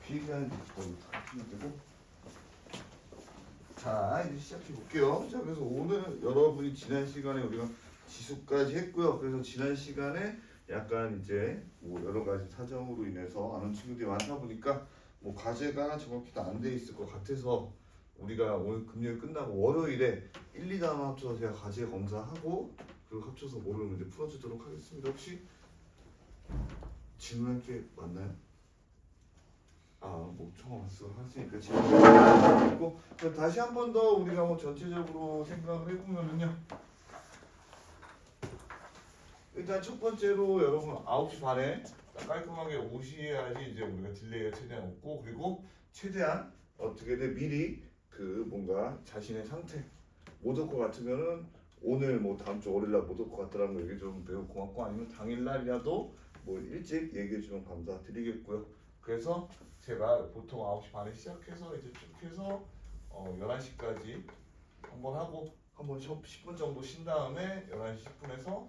비행기하는 거의 다 하시면 되고. 자, 이제 시작해 볼게요. 자, 그래서 오늘 여러분이 지난 시간에 우리가 지수까지 했고요. 그래서 지난 시간에 약간 이제 뭐 여러 가지 사정으로 인해서 안 온 친구들이 많다 보니까 뭐 과제가 정확히 다 안 돼 있을 것 같아서 우리가 오늘 금요일 끝나고 월요일에 1, 2단원 합쳐서 제가 과제 검사하고 그리고 합쳐서 모르는 문제 풀어주도록 하겠습니다. 혹시 질문할 게 맞나요? 뭐 처음 말씀하시니까 질문드리고 다시 한 번 더 우리가 뭐 전체적으로 생각을 해보면은요. 일단 첫 번째로 여러분 9시 반에 깔끔하게 오셔야지 이제 우리가 딜레이가 최대한 없고 그리고 최대한 어떻게든 미리 그 뭔가 자신의 상태 못 올 것 같으면은 오늘 뭐 다음 주 월요일날 못 올 것 같다라는 거 얘기 좀 매우 고맙고 아니면 당일날이라도 뭐 일찍 얘기해 주면 감사드리겠고요. 그래서 제가 보통 9시 반에 시작해서 이제 쭉 해서 11시까지 한번 하고 한번 10분 정도 쉰 다음에 11시 10분에서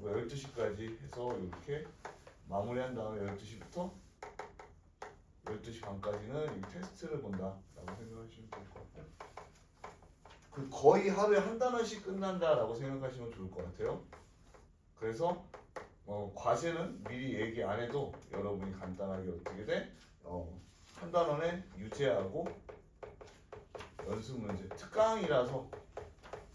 12시까지 해서 이렇게 마무리한 다음에 12시부터 12시 반까지는 이 테스트를 본다라고 생각하시면 좋을 것 같아요. 그 거의 하루에 한 단원씩 끝난다라고 생각하시면 좋을 것 같아요. 그래서 과제는 미리 얘기 안 해도 여러분이 간단하게 어떻게 돼? 한 단원에 유제하고 연습 문제 특강이라서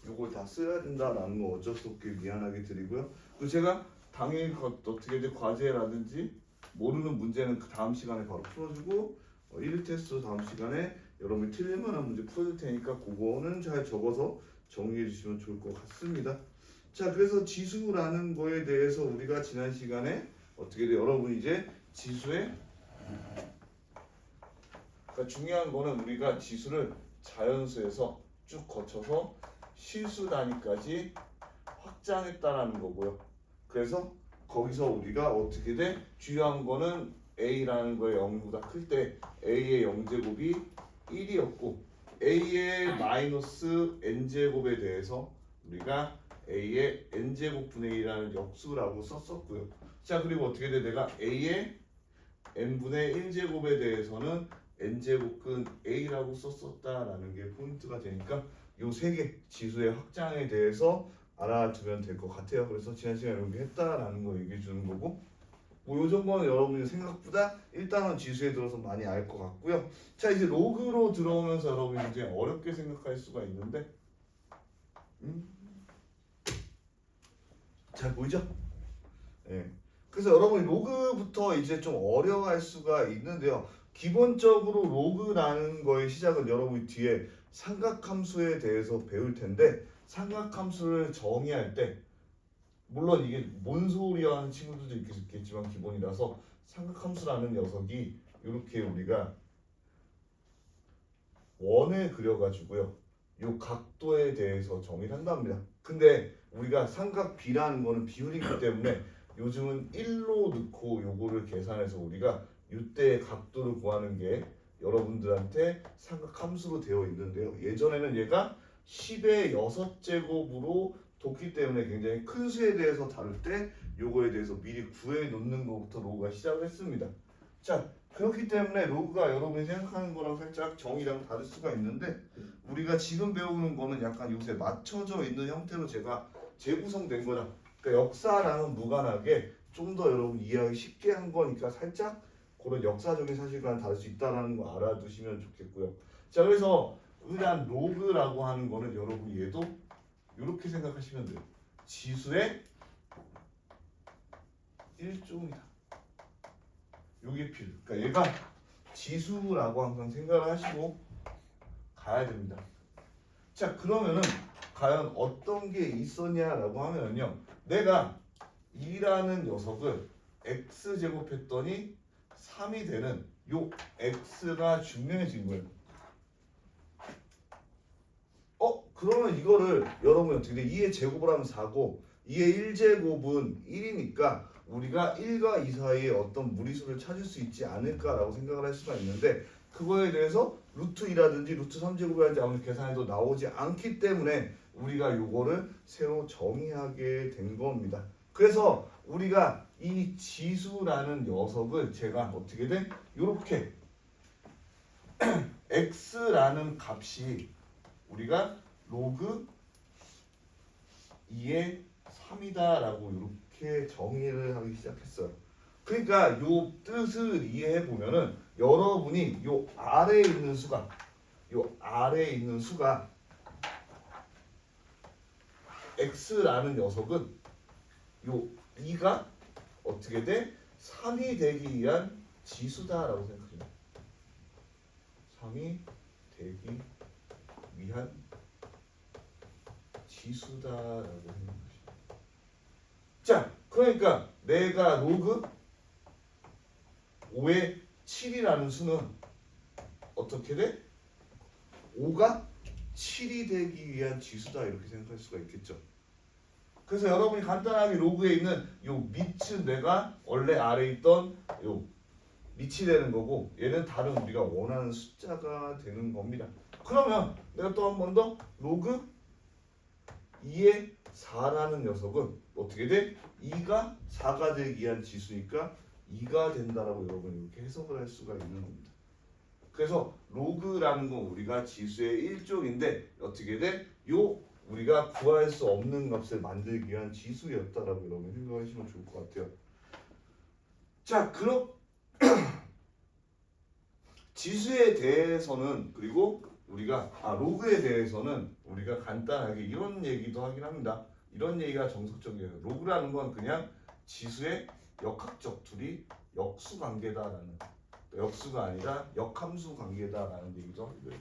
요걸 다 써야 된다라는 거 어쩔 수 없게 미안하게 드리고요. 그리고 제가 당일 어떻게든 과제라든지 모르는 문제는 그 다음 시간에 바로 풀어주고 1일 테스트 다음 시간에 여러분이 틀릴 만한 문제 풀어줄 테니까 그거는 잘 적어서 정리해 주시면 좋을 것 같습니다. 자, 그래서 지수라는 거에 대해서 우리가 지난 시간에 어떻게 돼? 여러분이 이제 지수의 그러니까 중요한 거는 우리가 지수를 자연수에서 쭉 거쳐서 실수 단위까지 확장했다라는 거고요. 그래서 거기서 우리가 어떻게 돼? 중요한 거는 A라는 거의 0보다 클 때 A의 0제곱이 1이었고 A의 마이너스 N제곱에 대해서 우리가 A의 N제곱분의 1이라는 역수라고 썼었고요. 자, 그리고 어떻게 돼? 내가 A의 N분의 1제곱에 대해서는 N제곱근 A라고 썼었다라는 게 포인트가 되니까 요 세 개 지수의 확장에 대해서 알아두면 될 것 같아요. 그래서 지난 시간에 이렇게 했다라는 거 얘기해 주는 거고 뭐 요 정도는 여러분이 생각보다 일단은 지수에 들어서 많이 알 것 같고요. 자, 이제 로그로 들어오면서 여러분이 이제 어렵게 생각할 수가 있는데 잘 보이죠? 네. 그래서 여러분이 로그부터 이제 좀 어려워할 수가 있는데요. 기본적으로 로그라는 거의 시작은 여러분이 뒤에 삼각함수에 대해서 배울 텐데 삼각함수를 정의할 때 물론 이게 뭔 소리야 하는 친구들도 있겠지만 기본이라서 삼각함수라는 녀석이 이렇게 우리가 원을 그려가지고요. 요 각도에 대해서 정의를 한답니다. 근데 우리가 삼각 B라는 거는 비율이기 때문에 요즘은 1로 넣고 요거를 계산해서 우리가 이때의 각도를 구하는 게 여러분들한테 삼각함수로 되어 있는데요. 예전에는 얘가 10의 6제곱으로 뒀기 때문에 굉장히 큰 수에 대해서 다룰 때 요거에 대해서 미리 구해 놓는 것부터 로그가 시작을 했습니다. 자, 그렇기 때문에 로그가 여러분이 생각하는 거랑 살짝 정의랑 다를 수가 있는데 우리가 지금 배우는 거는 약간 요새 맞춰져 있는 형태로 제가 재구성된 거다. 그러니까 역사랑은 무관하게 좀 더 여러분 이해하기 쉽게 한 거니까 살짝 그런 역사적인 사실과는 다를 수 있다는 거 알아두시면 좋겠고요. 자, 그래서 일단 로그라고 하는 거는 여러분 얘도 이렇게 생각하시면 돼요. 지수의 일종이다. 요게 필요. 그러니까 얘가 지수라고 항상 생각을 하시고 가야 됩니다. 자, 그러면은 과연 어떤 게 있었냐라고 하면요. 내가 2라는 녀석을 x제곱 했더니 3이 되는 요 x가 중요해진 거예요. 그러면 이거를 여러분 어떻게 돼? 2의 제곱을 하면 4고 2의 1제곱은 1이니까 우리가 1과 2 사이에 어떤 무리수를 찾을 수 있지 않을까라고 생각을 할 수가 있는데 그거에 대해서 루트 2라든지 루트 3제곱이라든지 아무리 계산해도 나오지 않기 때문에 우리가 요거를 새로 정의하게 된 겁니다. 그래서 우리가 이 지수라는 녀석을 제가 어떻게 돼? 요렇게 x라는 값이 우리가 로그 2의 3이다라고 이렇게 정의를 하기 시작했어요. 그러니까 요 뜻을 이해해 보면은 여러분이 요 아래에 있는 수가 x라는 녀석은 요 2가 어떻게 돼? 3이 되기 위한 지수다라고 생각해요. 3이 되기 위한 지수다라고 생각하시죠. 자, 그러니까 내가 로그 5의 7이라는 수는 어떻게 돼? 5가 7이 되기 위한 지수다 이렇게 생각할 수가 있겠죠. 그래서 여러분이 간단하게 로그에 있는 요 밑은 내가 원래 아래에 있던 요 밑이 되는 거고 얘는 다른 우리가 원하는 숫자가 되는 겁니다. 그러면 내가 또 한 번 더 로그 2의 4라는 녀석은 어떻게 돼? 2가 4가 되기 위한 지수니까 2가 된다라고 여러분이 이렇게 해석을 할 수가 있는 겁니다. 그래서 로그라는 건 우리가 지수의 일종인데 어떻게 돼? 요 우리가 구할 수 없는 값을 만들기 위한 지수였다라고 여러분 생각하시면 좋을 것 같아요. 자, 그럼 지수에 대해서는 그리고 우리가 로그에 대해서는 우리가 간단하게 이런 얘기도 하긴 합니다. 이런 얘기가 정석적이에요. 로그라는 건 그냥 지수의 역학적 둘이 역수 관계다라는, 역수가 아니라 역함수 관계다라는 얘기도 하고요.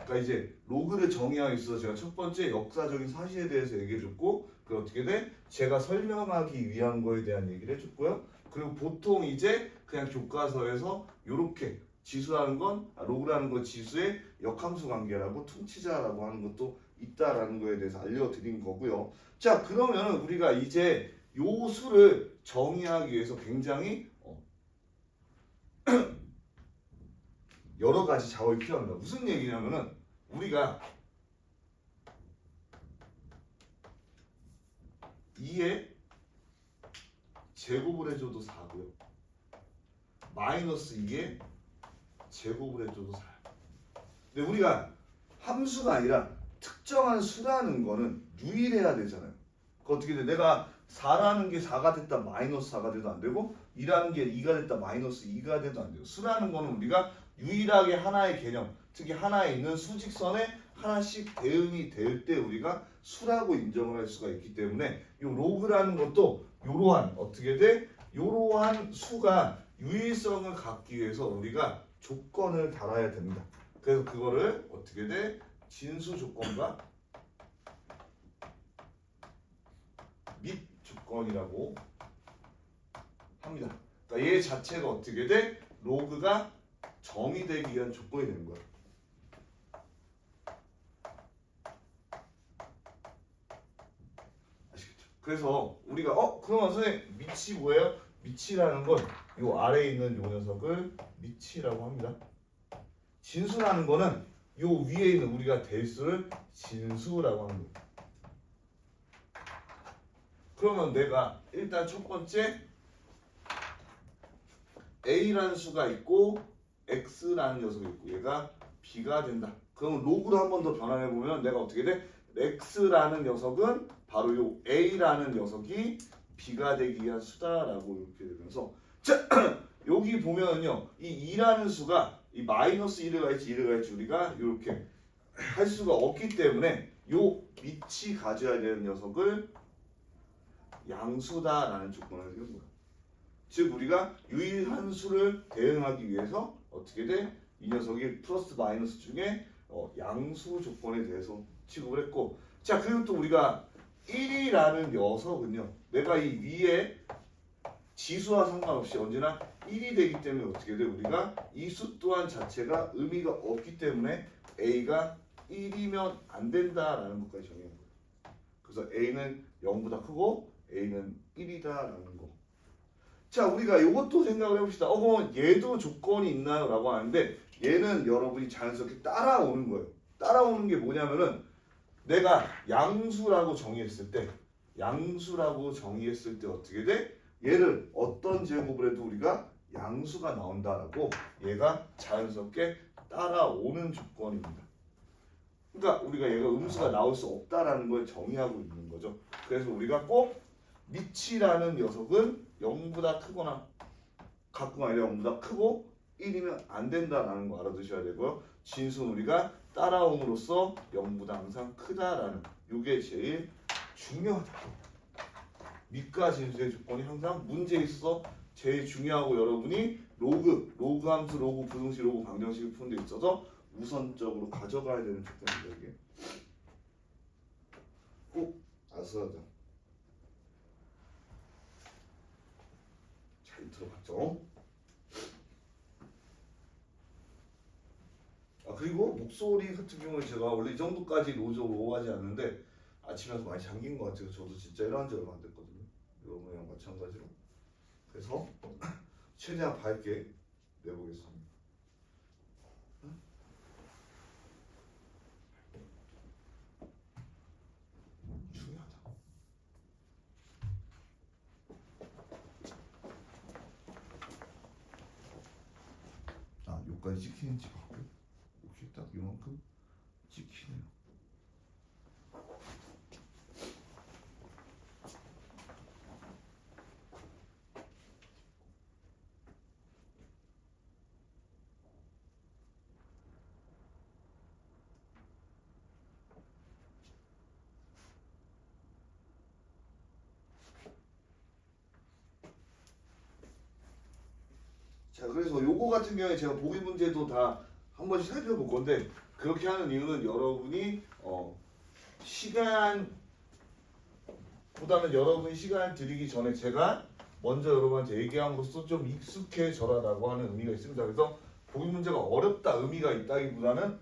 그러니까 이제 로그를 정의하기 있어서 제가 첫 번째 역사적인 사실에 대해서 얘기해줬고, 그 어떻게 돼? 제가 설명하기 위한 거에 대한 얘기를 해줬고요. 그리고 보통 이제 그냥 교과서에서 이렇게 지수라는 건 로그라는 건 지수의 역함수 관계라고 퉁치자라고 하는 것도 있다라는 거에 대해서 알려드린 거고요. 자, 그러면 우리가 이제 요 수를 정의하기 위해서 굉장히 여러 가지 작업이 필요합니다. 무슨 얘기냐면은 우리가 2의 제곱을 해줘도 4고요. 마이너스 2의 제곱을 해줘도 4. 근데 우리가 함수가 아니라 특정한 수라는 거는 유일해야 되잖아요. 그 어떻게 돼? 내가 4라는 게 4가 됐다 마이너스 4가 돼도 안 되고 2라는 게 2가 됐다 마이너스 2가 돼도 안 돼요. 수라는 거는 우리가 유일하게 하나의 개념, 특히 하나에 있는 수직선에 하나씩 대응이 될 때 우리가 수라고 인정을 할 수가 있기 때문에 이 로그라는 것도 이러한 어떻게 돼? 이러한 수가 유일성을 갖기 위해서 우리가 조건을 달아야 됩니다. 그래서 그거를 어떻게 돼? 진수 조건과 및 조건이라고 합니다. 그러니까 얘 자체가 어떻게 돼? 로그가 정의되기 위한 조건이 되는 거야. 아시겠죠? 그래서 우리가 그러면 선생님 밑이 뭐예요? 밑이라는 건 요 아래에 있는 요 녀석을 밑이라고 합니다. 진수라는 거는 요 위에 있는 우리가 대수를 진수라고 하는 거예요. 그러면 내가 일단 첫 번째 A라는 수가 있고 X라는 녀석이 있고 얘가 B가 된다. 그러면 로그로 한 번 더 변환해 보면 내가 어떻게 돼? X라는 녀석은 바로 요 A라는 녀석이 B가 되기 위한 수다라고 이렇게 되면서 자 여기 보면은요 이 2라는 수가 이 마이너스 1을 갈지 1을 갈지 우리가 이렇게 할 수가 없기 때문에 요 밑이 가져야 되는 녀석을 양수다라는 조건을 세운 거야. 즉 우리가 유일한 수를 대응하기 위해서 어떻게 돼? 이 녀석이 플러스 마이너스 중에 양수 조건에 대해서 취급을 했고, 자 그리고 또 우리가 1이라는 녀석은요 내가 이 위에 지수와 상관없이 언제나 1이 되기 때문에 어떻게 돼? 우리가 이 수 또한 자체가 의미가 없기 때문에 A가 1이면 안 된다라는 것까지 정의한 거예요. 그래서 A는 0보다 크고 A는 1이다라는 거. 자 우리가 이것도 생각을 해봅시다. 그럼 얘도 조건이 있나요? 라고 하는데 얘는 여러분이 자연스럽게 따라오는 거예요. 따라오는 게 뭐냐면은 내가 양수라고 정의했을 때 어떻게 돼? 얘를 어떤 제곱을 해도 우리가 양수가 나온다라고 얘가 자연스럽게 따라오는 조건입니다. 그러니까 우리가 얘가 음수가 나올 수 없다라는 걸 정의하고 있는 거죠. 그래서 우리가 꼭 미치라는 녀석은 0보다 크거나 각구가 아니라 0보다 크고 1이면 안 된다라는 거 알아두셔야 되고요. 진수는 우리가 따라옴으로써 0보다 항상 크다라는 이게 제일 중요하다. 밑과 진수의 조건이 항상 문제에 있어서 제일 중요하고 여러분이 로그 함수, 로그 부등식, 로그 방정식을 푸는 데 있어서 우선적으로 가져가야 되는 조건입니다. 이게 꼭 아셔야 돼. 잘 들어봤죠? 그리고 목소리 같은 경우에 제가 원래 이 정도까지 로우하지 않는데 아침에서 많이 잠긴 것 같아요. 저도 진짜 일어난 지 얼마 안 됐거든요. 여러분이랑 마찬가지로. 그래서 최대한 밝게 내보겠습니다. 중요하다. 여기까지 찍히는지 봤고 혹시 딱 이만큼 찍히네요. 자, 그래서 요거 같은 경우에 제가 보기 문제도 다 한 번씩 살펴볼 건데 그렇게 하는 이유는 여러분이 시간보다는 여러분이 시간을 들이기 전에 제가 먼저 여러분한테 얘기함으로써 좀 익숙해져라라고 하는 의미가 있습니다. 그래서 보기 문제가 어렵다 의미가 있다기보다는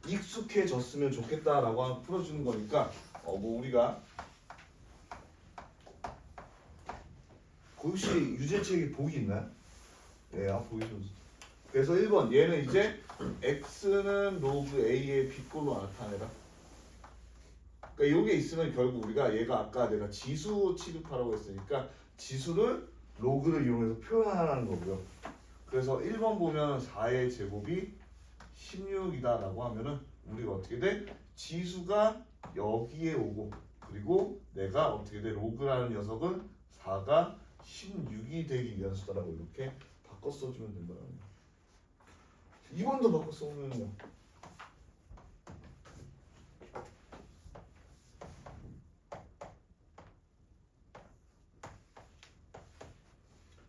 익숙해졌으면 좋겠다라고 풀어주는 거니까 뭐 우리가 혹시 유제책이 복이 있나요? 네, 보기 좀. 그래서 1번 얘는 이제 x는 로그 a의 비꼴로 나타내라. 그러니까 이게 있으면 결국 우리가 얘가 아까 내가 지수 취급하라고 했으니까 지수를 로그를 이용해서 표현하라는 거고요. 그래서 1번 보면 4의 제곱이 16이다라고 하면은 우리가 어떻게 돼? 지수가 여기에 오고 그리고 내가 어떻게 돼? 로그라는 녀석은 4가 16이 되기 위한 수다라고 이렇게 바꿔 써주면 된다는 2번도 바꿔 써보면요.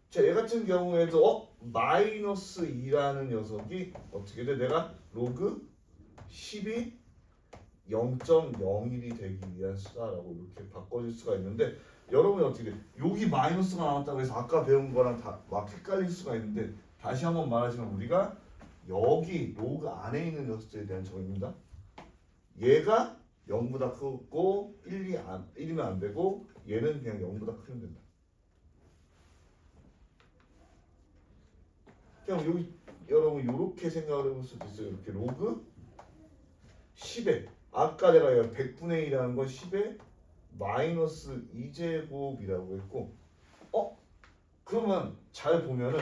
자, 얘 같은 경우에도 마이너스 2라는 녀석이 어떻게 돼? 내가 로그 10이 0.01이 되기 위한 수다라고 이렇게 바꿔줄 수가 있는데 여러분이 어떻게 돼? 여기 마이너스가 나왔다고 해서 아까 배운 거랑 다 막 헷갈릴 수가 있는데 다시 한번 말하지만 우리가 여기 로그 안에 있는 녀석들에 대한 정의입니다. 얘가 0보다 크고 1이면 안 되고 얘는 그냥 0보다 크면 된다. 그냥 여기 여러분 이렇게 생각을 해볼 수도 있어요. 이렇게 로그 10에 아까 내가 100분의 1이라는 건 10에 마이너스 2제곱이라고 했고 그러면 잘 보면은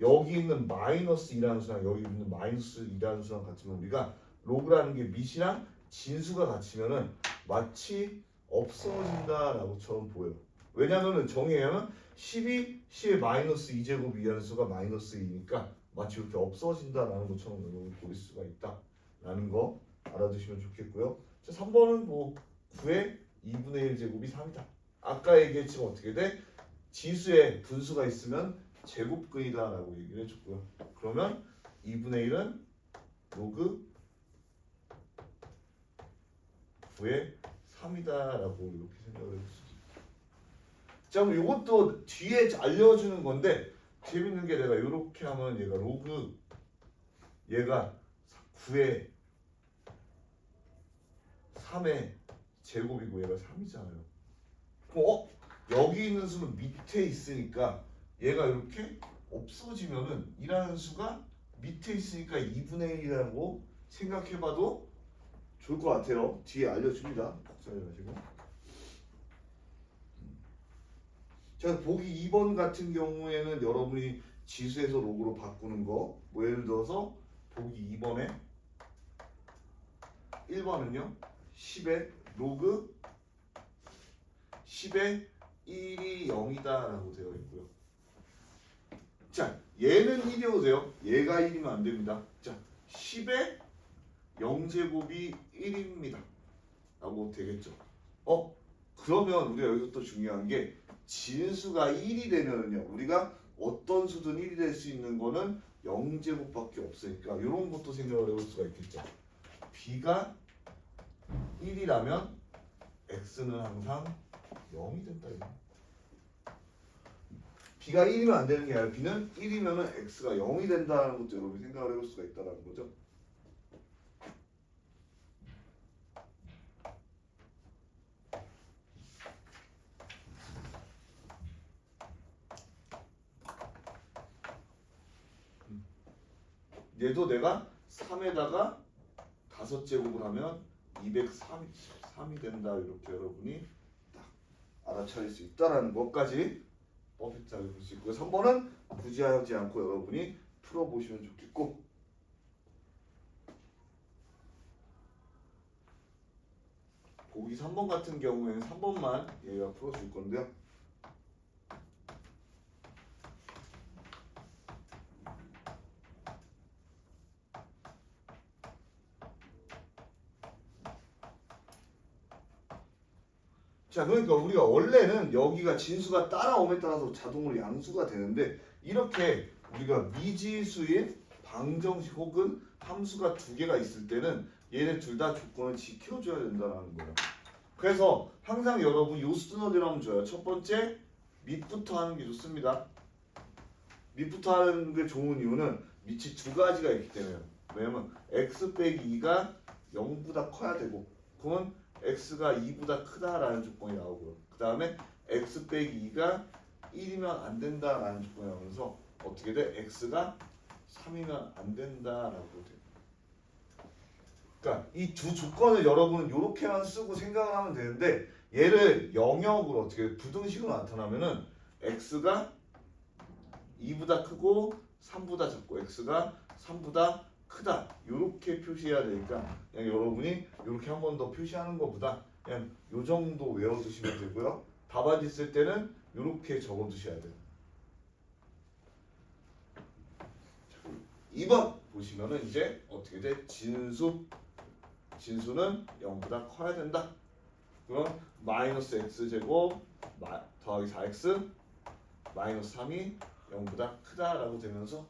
여기 있는 마이너스 2라는 수랑 여기 있는 마이너스 2라는 수랑 같으면 우리가 로그라는 게 밑이랑 진수가 같으면은 마치 없어진다라고처럼 보여요. 왜냐면은 정의하면 10의 마이너스 2제곱 이하는 수가 마이너스 2니까 마치 이렇게 없어진다라는 것처럼 여러분 보일 수가 있다라는 거 알아두시면 좋겠고요. 자, 3번은 뭐 9의 2분의 1제곱이 3이다. 아까 얘기했지만 어떻게 돼? 지수에 분수가 있으면 제곱근이다라고 얘기를 해줬고요. 그러면 2분의 1은 로그 9의 3이다라고 이렇게 생각을 해주시죠. 자, 그럼 이것도 뒤에 알려주는 건데 재밌는 게 내가 이렇게 하면 얘가 로그 얘가 9의 3의 제곱이고 얘가 3이잖아요. 그럼 여기 있는 수는 밑에 있으니까 얘가 이렇게 없어지면은 이라는 수가 밑에 있으니까 2분의 1이라고 생각해봐도 좋을 것 같아요. 뒤에 알려줍니다. 걱정하지 마시고. 자, 보기 2번 같은 경우에는 여러분이 지수에서 로그로 바꾸는 거, 뭐 예를 들어서 보기 2번에 1번은요 10의 로그 10의 1이 0이다 라고 되어 있고요. 자, 얘는 1이 오세요. 얘가 1이면 안 됩니다. 자, 10의 0제곱이 1입니다 라고 되겠죠. 그러면 우리가 여기서 또 중요한 게 진수가 1이 되면은요 우리가 어떤 수든 1이 될 수 있는 거는 0제곱밖에 없으니까 이런 것도 생각을 해볼 수가 있겠죠. b가 1이라면 x는 항상 0이 된다. b가 1이면 안 되는 게 아니라 b는 1이면 x가 0이 된다는 것도 여러분이 생각을 해볼 수가 있다는 거죠. 얘도 내가 3에다가 5제곱을 하면 203이 된다. 이렇게 여러분이 딱 알아차릴 수 있다는 것까지 퍼펙트하게 볼 수 있고요. 3번은 굳이 하지 않고 여러분이 풀어보시면 좋겠고, 보기 3번 같은 경우에는 3번만 얘가 풀어줄 건데요. 자, 그러니까 우리가 원래는 여기가 진수가 따라옴에 따라서 자동으로 양수가 되는데 이렇게 우리가 미지수인 방정식 혹은 함수가 두 개가 있을 때는 얘네 둘 다 조건을 지켜줘야 된다는 거예요. 그래서 항상 여러분 요 수준어들 하면 좋아요. 첫 번째 밑부터 하는 게 좋습니다. 밑부터 하는 게 좋은 이유는 밑이 두 가지가 있기 때문에요. 왜냐면 x 빼기 2가 0보다 커야 되고 그건 x가 2보다 크다라는 조건이 나오고요. 그 다음에 x 빼기 2가 1이면 안 된다라는 조건이 나오면서 어떻게 돼? x가 3이면 안 된다라고 돼요. 그러니까 이 두 조건을 여러분은 이렇게만 쓰고 생각을 하면 되는데 얘를 영역으로 어떻게 부등식으로 나타나면은 x가 2보다 크고 3보다 작고 x가 3보다 크다 이렇게 표시해야 되니까 그냥 여러분이 이렇게 한 번 더 표시하는 것보다 그냥 요 정도 외워두시면 되고요. 답안지 쓸 때는 이렇게 적어두셔야 돼요. 2번 보시면은 이제 어떻게 돼? 진수는 0보다 커야 된다. 그럼 마이너스 x제곱 더하기 4x 마이너스 3이 0보다 크다라고 되면서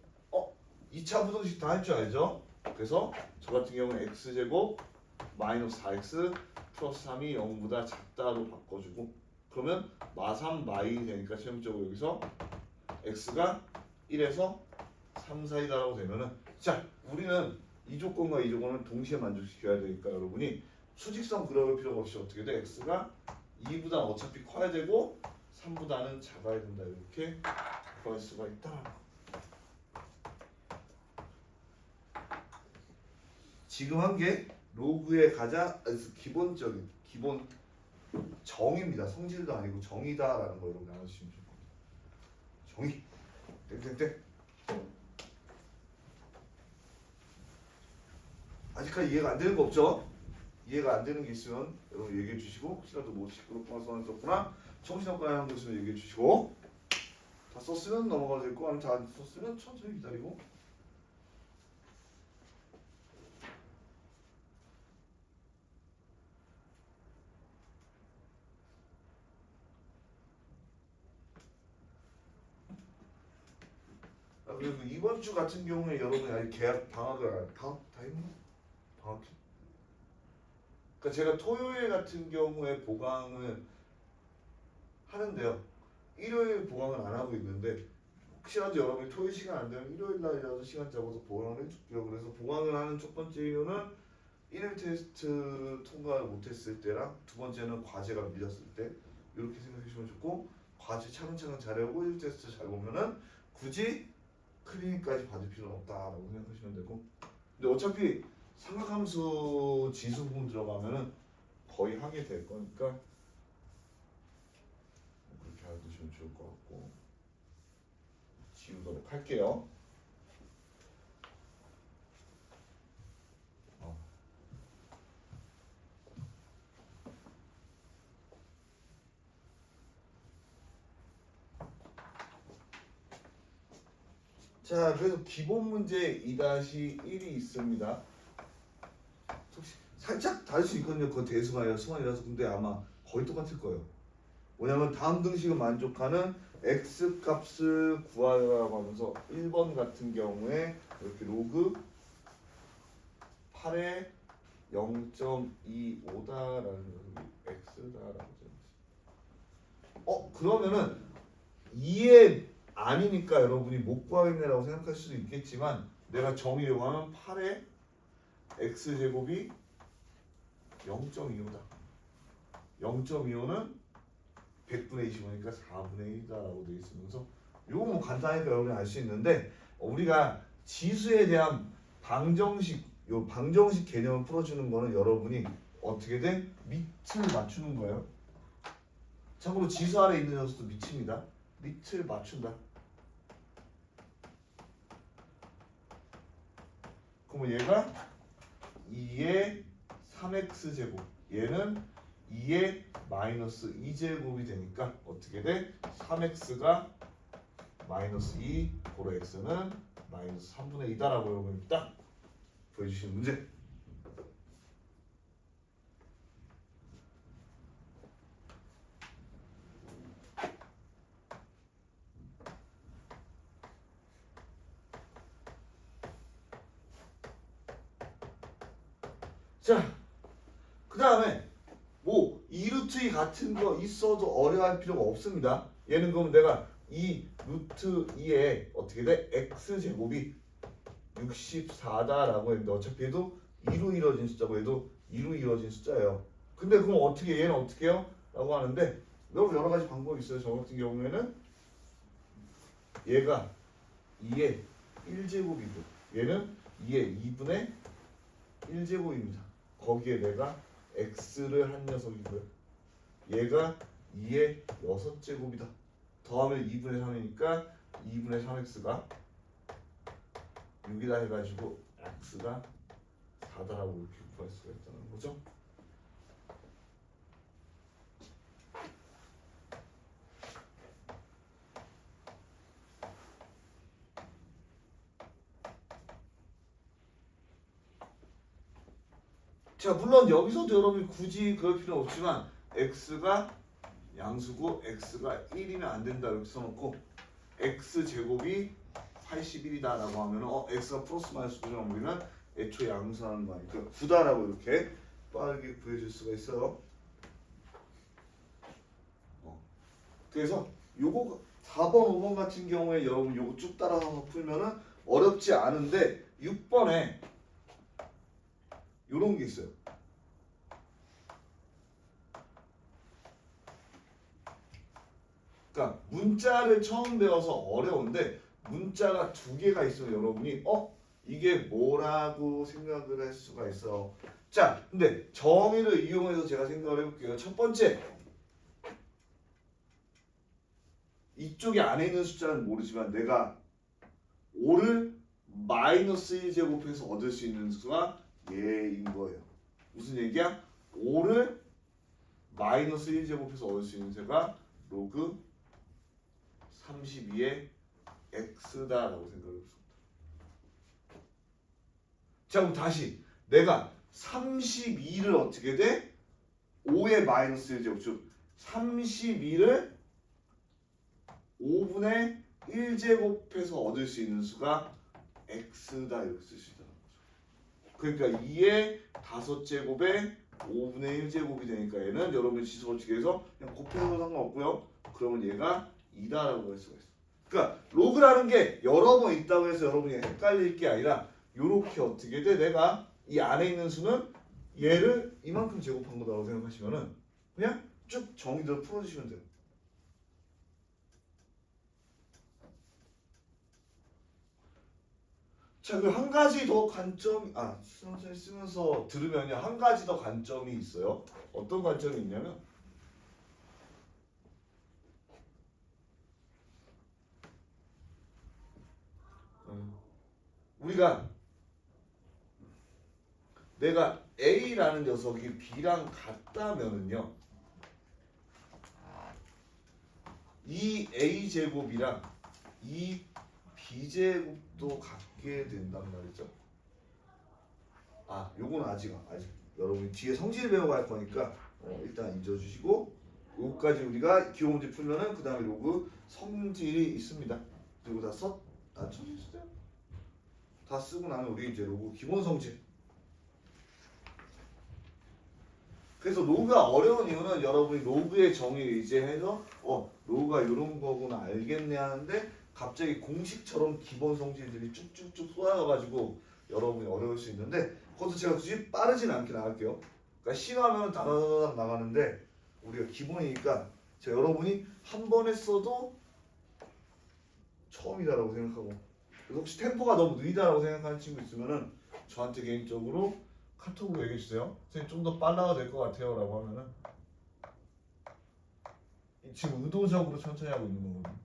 2차 부등식 다 할 줄 알죠? 그래서 저 같은 경우는 x제곱 마이너스 4x 플러스 3이 0보다 작다로 바꿔주고 그러면 마3 마이 되니까 최종적으로 여기서 x가 1에서 3 사이다라고 되면은 자 우리는 이 조건과 이 조건을 동시에 만족시켜야 되니까 여러분이 수직선 그려볼 필요가 없이 어떻게 돼? x가 2보다 어차피 커야 되고 3보다는 작아야 된다 이렇게 구할 수가 있다. 지금 한 게 로그의 가장 기본적인 기본 정의입니다. 성질도 아니고 정의다라는 거 여러분 알아주시면 좋을 겁니다. 정의 땡땡땡. 아직까지 이해가 안 되는 거 없죠? 이해가 안 되는 게 있으면 여러분 얘기해 주시고 혹시라도 뭐 시끄럽거나 소원이 썼구나 정신없거나 하는 거 있으면 얘기해 주시고 다 썼으면 넘어가도 될 거 아니면 다 안 썼으면 천천히 기다리고 그리고 이번 주 같은 경우에 여러분이 아직 계약 방학을 방학 다 했나? 방학 그러니까 제가 토요일 같은 경우에 보강을 하는데요. 일요일 보강을 안 하고 있는데 혹시라도 여러분이 토요일 시간 안 되면 일요일 날이라도 시간 잡아서 보강을 해줄게요. 그래서 보강을 하는 첫 번째 이유는 1일 테스트 통과를 못했을 때랑 두 번째는 과제가 밀렸을 때 이렇게 생각해 주시면 좋고 과제 차근차근 잘하고 1일 테스트 잘 보면은 굳이 클리닉까지 받을 필요는 없다라고 생각하시면 되고 근데 어차피 삼각함수 지수 부분 들어가면은 거의 하게 될 거니까 그렇게 알아두시면 좋을 것 같고 지우도록 할게요. 자, 그래서 기본 문제 2-1이 있습니다. 살짝 다를 수 있거든요. 그건 대수마예요. 수만이라서. 근데 아마 거의 똑같을 거예요. 뭐냐면 다음 등식을 만족하는 x 값을 구하라고 하면서 1번 같은 경우에 이렇게 로그 8에 0.25다라는 x다라고 그러면은 2에 아니니까 여러분이 못 구하겠네라고 생각할 수도 있겠지만 내가 정의를 하면 8에 x제곱이 0.25다. 0.25는 100분의 25니까 4분의 1이다라고 되어 있으면서 이거 뭐 간단하니까 여러분이 알 수 있는데 우리가 지수에 대한 방정식 개념을 풀어주는 거는 여러분이 어떻게 돼? 밑을 맞추는 거예요. 참고로 지수 아래 있는 녀석도 밑입니다. 밑을 맞춘다. 그러면 얘가 2의 3x제곱 얘는 2의 마이너스 2제곱이 되니까 어떻게 돼? 3x가 마이너스 2 고로 x는 마이너스 3분의 2다라고 여러분이 딱 보여주시는 문제. 자, 그 다음에 뭐 2루트 2 같은 거 있어도 어려워할 필요가 없습니다. 얘는 그러면 내가 이 루트 2에 어떻게 돼? x제곱이 64다라고 했는데 어차피 얘도 2로 이루어진 숫자고 얘도 2로 이루어진 숫자예요. 근데 그럼 어떻게 얘는 어떻게 해요? 라고 하는데 여러 가지 방법이 있어요. 저 같은 경우에는 얘가 2의 1제곱이고 얘는 2의 2분의 1제곱입니다. 거기에 내가 x를 한 녀석이고요. 얘가 2의 6제곱이다. 더하면 2분의 3이니까 2분의 3x가 6이다 해가지고 x가 4다라고 이렇게 구할 수가 있다는 거죠. 자, 물론 여기서도 여러분이 굳이 그럴 필요는 없지만 x가 양수고 x가 1이면 안 된다 이렇게 써놓고 x제곱이 81이다 라고 하면 x가 플러스 마이너스 9면 우리는 애초에 양수하는 거 아니까 9다라고 이렇게 빠르게 구해줄 수가 있어요. 그래서 요거 4번 5번 같은 경우에 여러분 요거 쭉 따라가서 풀면은 어렵지 않은데 6번에 요런 게 있어요. 그러니까 문자를 처음 배워서 어려운데 문자가 두 개가 있으면 여러분이 이게 뭐라고 생각을 할 수가 있어. 자, 근데 정의를 이용해서 제가 생각을 해볼게요. 첫 번째, 이쪽에 안에 있는 숫자는 모르지만 내가 5를 마이너스 1제곱해서 얻을 수 있는 수가 얘인 거예요. 무슨 얘기야? 5를 마이너스 1제곱해서 얻을 수 있는 수가 로그 32의 x다라고 생각해봅시다. 자, 그럼 다시 내가 32를 어떻게 돼? 5의 마이너스 1제곱 즉 32를 5분의 1제곱해서 얻을 수 있는 수가 x다 이렇게 쓸 수 있다는 거죠. 그러니까 2의 5제곱에 5분의 1제곱이 되니까 얘는 여러분이 지수 법칙에서 그냥 곱해도 상관없고요. 그러면 얘가 2다라고 할 수가 있어요. 그러니까 로그라는 게 여러 번 있다고 해서 여러분이 헷갈릴 게 아니라 요렇게 어떻게 돼? 내가 이 안에 있는 수는 얘를 이만큼 제곱한 거라고 생각하시면은 그냥 쭉 정의대로 풀어주시면 돼요. 자, 그리고 한 가지 더 관점, 수험생 쓰면서 들으면요, 한 가지 더 관점이 있어요. 어떤 관점이 있냐면, 우리가 내가 A라는 녀석이 B랑 같다면은요, 이 A제곱이랑 이 B제곱도 같게 된단 말이죠. 요건 아직 여러분이 뒤에 성질 배워갈 거니까 일단 잊어주시고, 요거까지 우리가 기호 문제 풀면은 그 다음에 로그 성질이 있습니다. 그리고 쳐주세요. 다 쓰고 나면 우리 이제 로그 기본 성질. 그래서 로그가 어려운 이유는 여러분이 로그의 정의를 이제 해서 로그가 이런 거구나 알겠네 하는데 갑자기 공식처럼 기본 성질들이 쭉쭉쭉 쏟아져가지고 여러분이 어려울 수 있는데, 그것도 제가 굳이 빠르진 않게 나갈게요. 그러니까 싫어하면 다다다닥 나가는데 우리가 기본이니까 제가 여러분이 한 번 했어도 처음이다라고 생각하고, 그래서 혹시 템포가 너무 느리다라고 생각하는 친구 있으면은 저한테 개인적으로 카톡으로 얘기해 주세요. 선생님 좀 더 빨라도 될 것 같아요 라고 하면은, 지금 의도적으로 천천히 하고 있는 거거든요.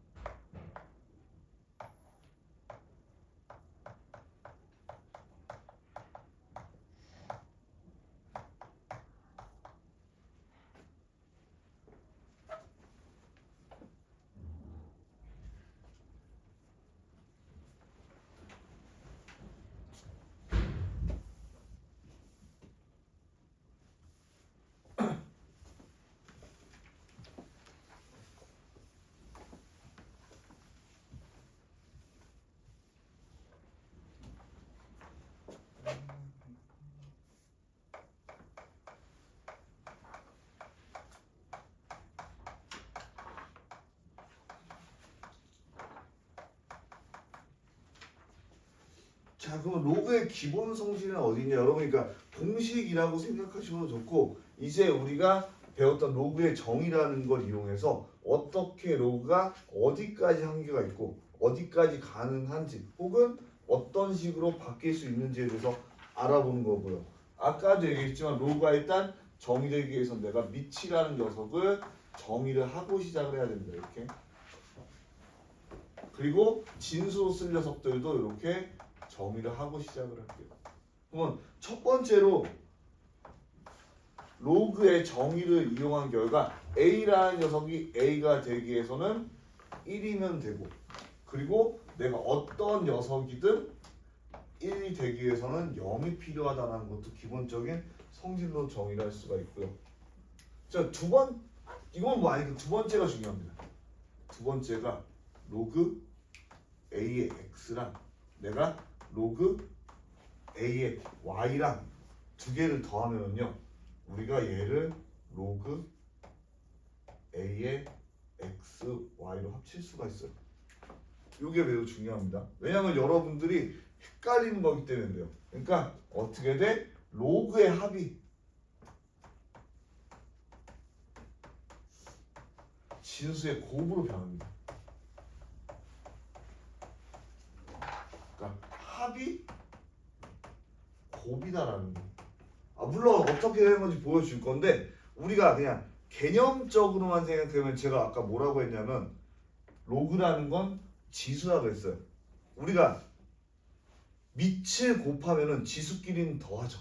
자, 그럼 로그의 기본 성질은 어디냐? 여러분, 그러니까 공식이라고 생각하셔도 좋고, 이제 우리가 배웠던 로그의 정의라는 걸 이용해서 어떻게 로그가 어디까지 한계가 있고 어디까지 가능한지, 혹은 어떤 식으로 바뀔 수 있는지에 대해서 알아보는 거고요. 아까도 얘기했지만 로그가 일단 정의되기 위해서 내가 밑이라는 녀석을 정의를 하고 시작을 해야 됩니다. 이렇게. 그리고 진수로 쓸 녀석들도 이렇게 정의를 하고 시작을 할게요. 그러면 첫 번째로 로그의 정의를 이용한 결과 A라는 녀석이 A가 되기 위해서는 1이면 되고, 그리고 내가 어떤 녀석이든 1이 되기 위해서는 0이 필요하다는 것도 기본적인 성질로 정의를 할 수가 있고요. 자, 이건 뭐 아니고 두 번째가 중요합니다. 두 번째가 로그 A의 X랑 내가 로그 A의 Y랑 두 개를 더하면요, 우리가 얘를 로그 A의 X, Y로 합칠 수가 있어요. 이게 매우 중요합니다. 왜냐하면 여러분들이 헷갈리는 거기 때문에 그래요. 그러니까 어떻게 돼? 로그의 합이 진수의 곱으로 변합니다. 그러니까 합이 곱이다라는 거. 물론 어떻게 되는 건지 보여줄 건데, 우리가 그냥 개념적으로만 생각하면, 제가 아까 뭐라고 했냐면 로그라는 건 지수라고 했어요. 우리가 밑을 곱하면은 지수끼리는 더하죠.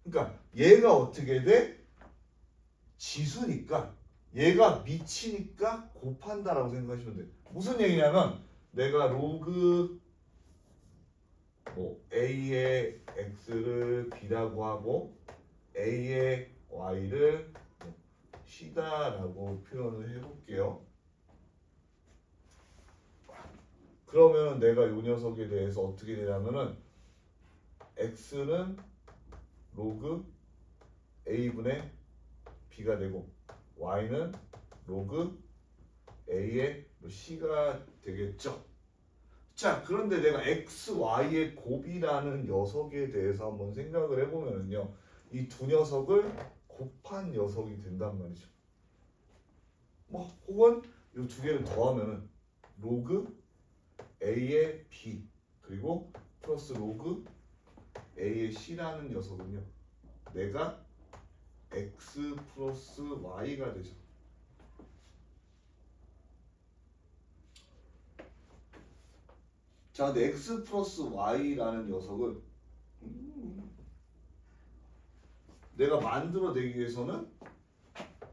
그러니까 얘가 어떻게 돼? 지수니까 얘가 밑이니까 곱한다라고 생각하시면 돼요. 무슨 얘기냐면 내가 로그 A의 X를 B라고 하고 A의 Y를 C다라고 표현을 해볼게요. 그러면 내가 이 녀석에 대해서 어떻게 되냐면은 X는 로그 A분의 B가 되고 Y는 로그 A의 C가 되겠죠. 자, 그런데 내가 X, Y의 곱이라는 녀석에 대해서 한번 생각을 해보면요, 이 두 녀석을 곱한 녀석이 된단 말이죠. 혹은 이 두 개를 더하면은 로그 A의 B 그리고 플러스 로그 A의 C라는 녀석은요, 내가 X 플러스 Y가 되죠. 자, 근데 x 플러스 y라는 녀석을 내가 만들어내기 위해서는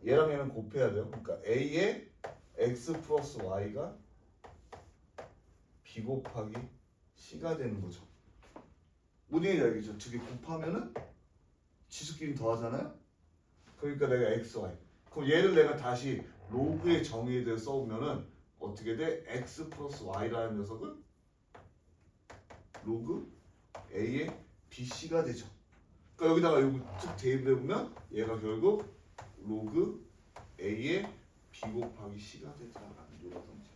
얘랑 얘랑 곱해야 돼요. 그러니까 a의 x 플러스 y가 b 곱하기 c가 되는 거죠. 뭔 얘기인지 알겠죠? 두 개 곱하면은 지수끼리 더하잖아요. 그러니까 내가 x, y. 그럼 얘를 내가 다시 로그의 정의에 대해 써보면은 어떻게 돼? x 플러스 y라는 녀석은 로그 a의 bc가 되죠. 그러니까 여기다가 이거 쭉 대입해보면 얘가 결국 로그 a의 b 곱하기 c가 되더라라는 요라든지.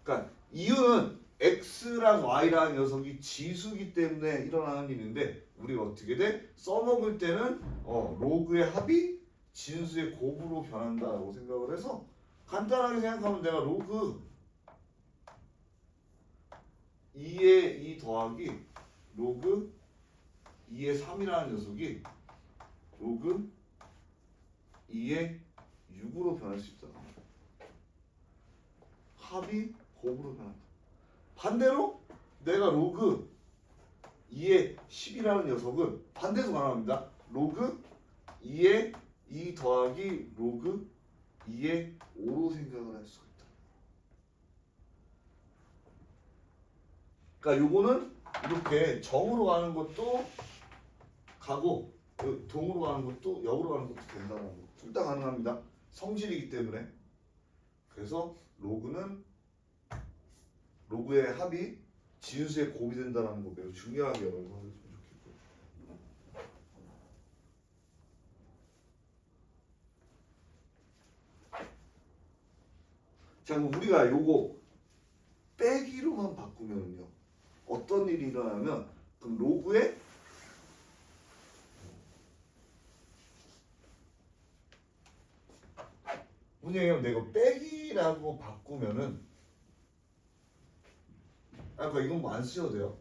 그러니까 이유는 x랑 y라는 녀석이 지수기 때문에 일어나는 일인데 우리가 어떻게 돼? 써먹을 때는 로그의 합이 진수의 곱으로 변한다라고 생각을 해서 간단하게 생각하면 내가 로그 2의 2 더하기 로그 2의 3이라는 녀석이 로그 2의 6으로 변할 수 있다. 합이 곱으로 변한다. 반대로 내가 로그 2의 10이라는 녀석은 반대도 가능합니다. 로그 2의 2 더하기 로그 2의 5로 생각을 할 수가 있다. 그러니까 요거는 이렇게 정으로 가는 것도 가고 동으로 가는 것도 역으로 가는 것도 된다는 거. 둘 다 가능합니다. 성질이기 때문에. 그래서 로그의 합이 진수의 곱이 된다는 거 매우 중요하게 여러분 하셨으면 좋겠고요. 자, 그럼 우리가 요거 빼기로만 바꾸면요 어떤 일이 일어나면 그럼 로그의 문제는 내가 빼기라고 바꾸면은 그러니까 이건 뭐 안 쓰셔도 돼요.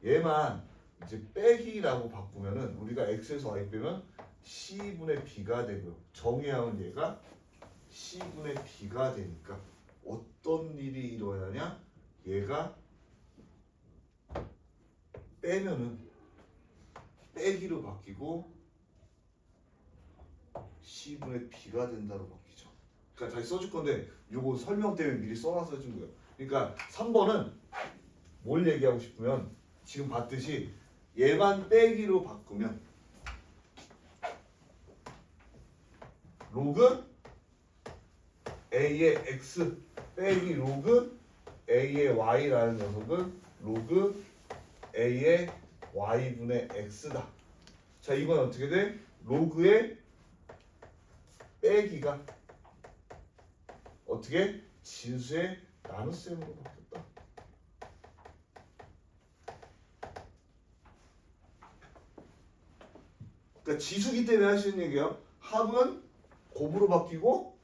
얘만 이제 빼기라고 바꾸면은 우리가 x에서 y 빼면 c분의 b가 되고요. 정의하면 얘가 c분의 b가 되니까 어떤 일이 일어나냐? 얘가 빼면은 빼기로 바뀌고 c분의 b가 된다로 바뀌죠. 그러니까 다시 써줄 건데 요거 설명 때문에 미리 써놔서 해준 거예요. 그러니까 3번은 뭘 얘기하고 싶으면 지금 봤듯이 얘만 빼기로 바꾸면 로그 a의 x 빼기 로그 a의 y라는 녀석은 로그 a의 y분의 x다. 자, 이건 어떻게 돼? 로그의 빼기가 어떻게? 진수의 나눗셈으로 바뀌었다. 그러니까 지수기 때문에 할 수 있는 얘기예요. 합은 곱으로 바뀌고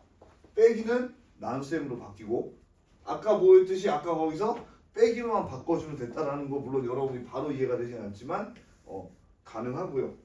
빼기는 나눗셈으로 바뀌고 아까 뭐였듯이 아까 거기서 빼기로만 바꿔주면 됐다라는 거 물론 여러분이 바로 이해가 되진 않지만 가능하고요.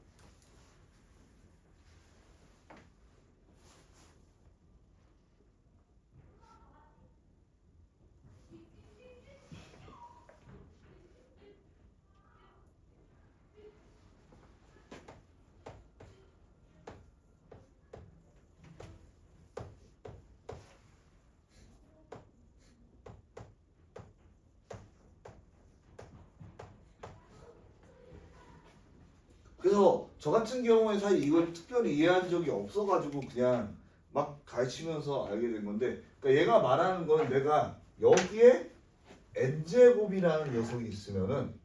그래서 저 같은 경우에 사실 이걸 특별히 이해한 적이 없어가지고 그냥 막 가르치면서 알게 된 건데 그러니까 얘가 말하는 건 내가 여기에 n제곱이라는 녀석이 있으면은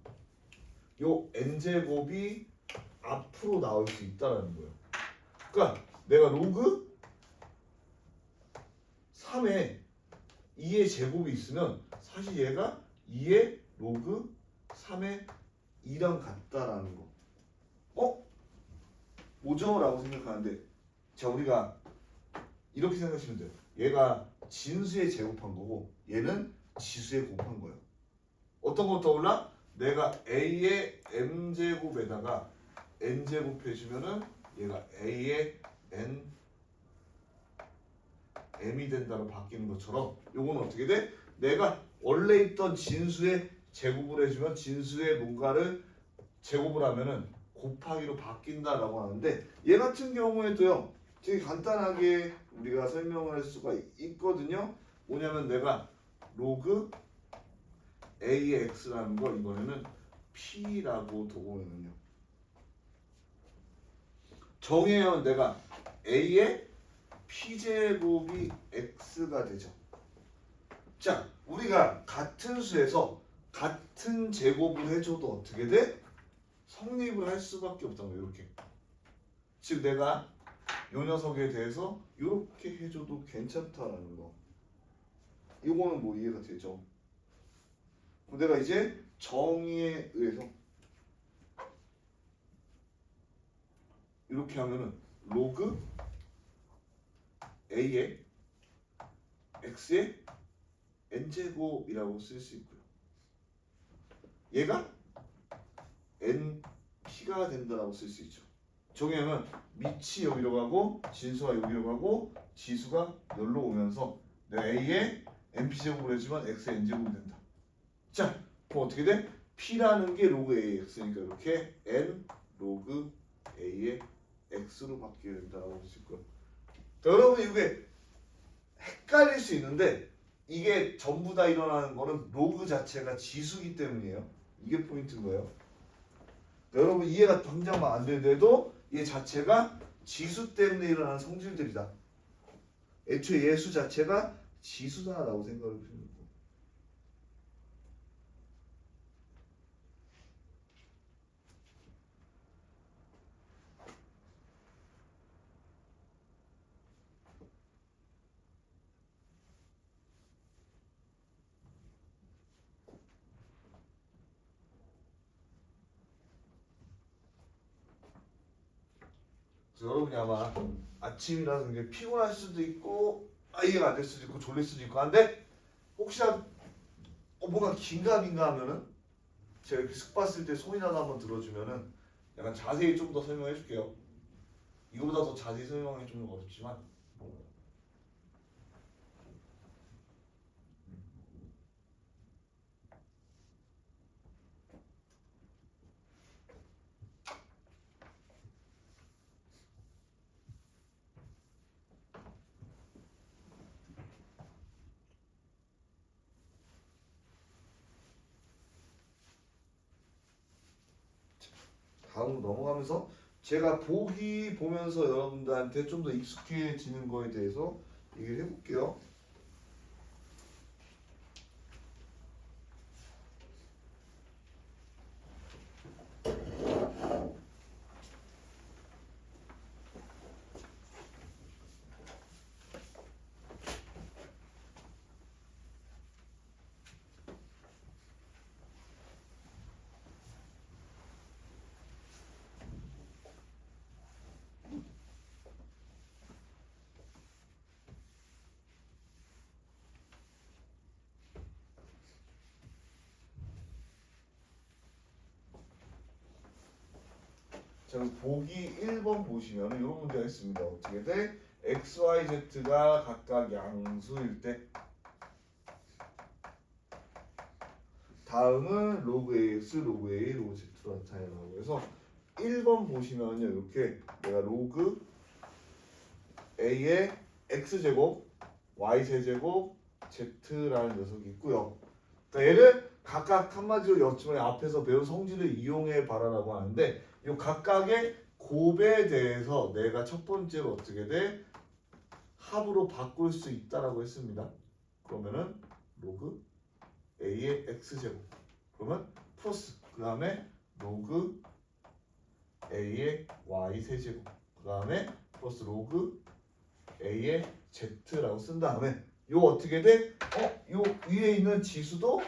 요 n제곱이 앞으로 나올 수 있다는 거예요. 그러니까 내가 로그 3에 2의 제곱이 있으면 사실 얘가 2의 로그 3의 2랑 같다라는 거. 뭐죠? 라고 생각하는데 자, 우리가 이렇게 생각하시면 돼요. 얘가 진수에 제곱한 거고 얘는 지수에 곱한 거예요. 어떤 거 떠올라? 내가 a의 m제곱에다가 n제곱 해주면은 얘가 a의 m이 된다로 바뀌는 것처럼 요거는 어떻게 돼? 내가 원래 있던 진수의 제곱을 해주면 진수의 뭔가를 제곱을 하면은 곱하기로 바뀐다라고 하는데 얘 같은 경우에도요 되게 간단하게 우리가 설명을 할 수가 있거든요. 뭐냐면 내가 로그 a의 x라는 걸 이번에는 p라고 두고면은요 정의하면 내가 a의 p제곱이 x가 되죠. 자, 우리가 같은 수에서 같은 제곱을 해줘도 어떻게 돼? 성립을 할 수밖에 없다는 거예요. 이렇게. 즉 내가 요 녀석에 대해서 이렇게 해줘도 괜찮다라는 거. 이거는 뭐 이해가 되죠? 내가 이제 정의에 의해서 이렇게 하면은 로그 a의 x의 n제곱이라고 쓸 수 있고요. 얘가 np가 된다라고 쓸 수 있죠. 정의하면 밑이 여기로 가고 진수가 여기로 가고 지수가 여기로 오면서 내가 a의 np제곱을 해주면 x의 n제곱이 된다. 자, 그럼 어떻게 돼? p라는 게 로그 a의 x니까 이렇게 n 로그 a의 x로 바뀌게 된다라고 할 수 있고요. 여러분 이게 헷갈릴 수 있는데 이게 전부 다 일어나는 거는 로그 자체가 지수기 때문이에요. 이게 포인트인 거예요. 여러분 이해가 당장만 안 되는데도 얘 자체가 지수 때문에 일어나는 성질들이다. 애초에 예수 자체가 지수다라고 생각을 해보시면 돼요. 그래서 여러분이 아마 아침이라서 이게 피곤할 수도 있고 이해가 안 될 수도 있고 졸릴 수도 있고 한데 혹시나 뭔가 긴가민가 하면은 제가 이렇게 쓱 봤을 때 소리나도 한번 들어주면은 약간 자세히 좀 더 설명해 줄게요. 이거보다 더 자세히 설명하기 좀 어렵지만 다음으로 넘어가면서 제가 보기 보면서 여러분들한테 좀 더 익숙해지는 거에 대해서 얘기를 해볼게요. 자, 보기 1번 보시면 이런 문제가 있습니다. 어떻게 돼? x, y, z가 각각 양수일 때 다음은 로그 ax, 로그 a, 로그 z로 나타내라고 해서 1번 보시면요. 이렇게 내가 로그 a의 x제곱, y 세제곱, z라는 녀석이 있고요. 그러니까 얘를 각각 한마디로 여쭈면 앞에서 배운 성질을 이용해 봐라라고 하는데 이 각각의 곱에 대해서 내가 첫 번째로 어떻게 돼? 합으로 바꿀 수 있다라고 했습니다. 그러면은 로그 a의 x제곱 그러면 플러스 그 다음에 로그 a의 y 세제곱 그 다음에 플러스 로그 a의 z라고 쓴 다음에 요 어떻게 돼? 요 위에 있는 지수도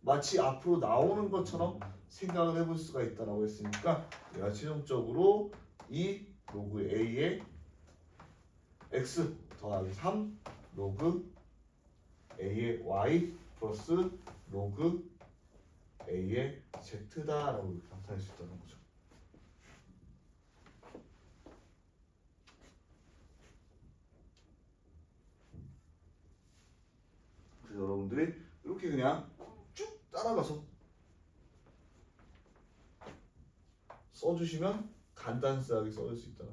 마치 앞으로 나오는 것처럼 생각을 해볼 수가 있다라고 했으니까 내가 최종적으로 이 로그 a의 x 더하기 3 로그 a의 y 플러스 로그 a의 z다라고 이렇게 나타낼 수 있다는 거죠. 그냥 쭉 따라가서 써주시면 간단하게 써줄 수 있다.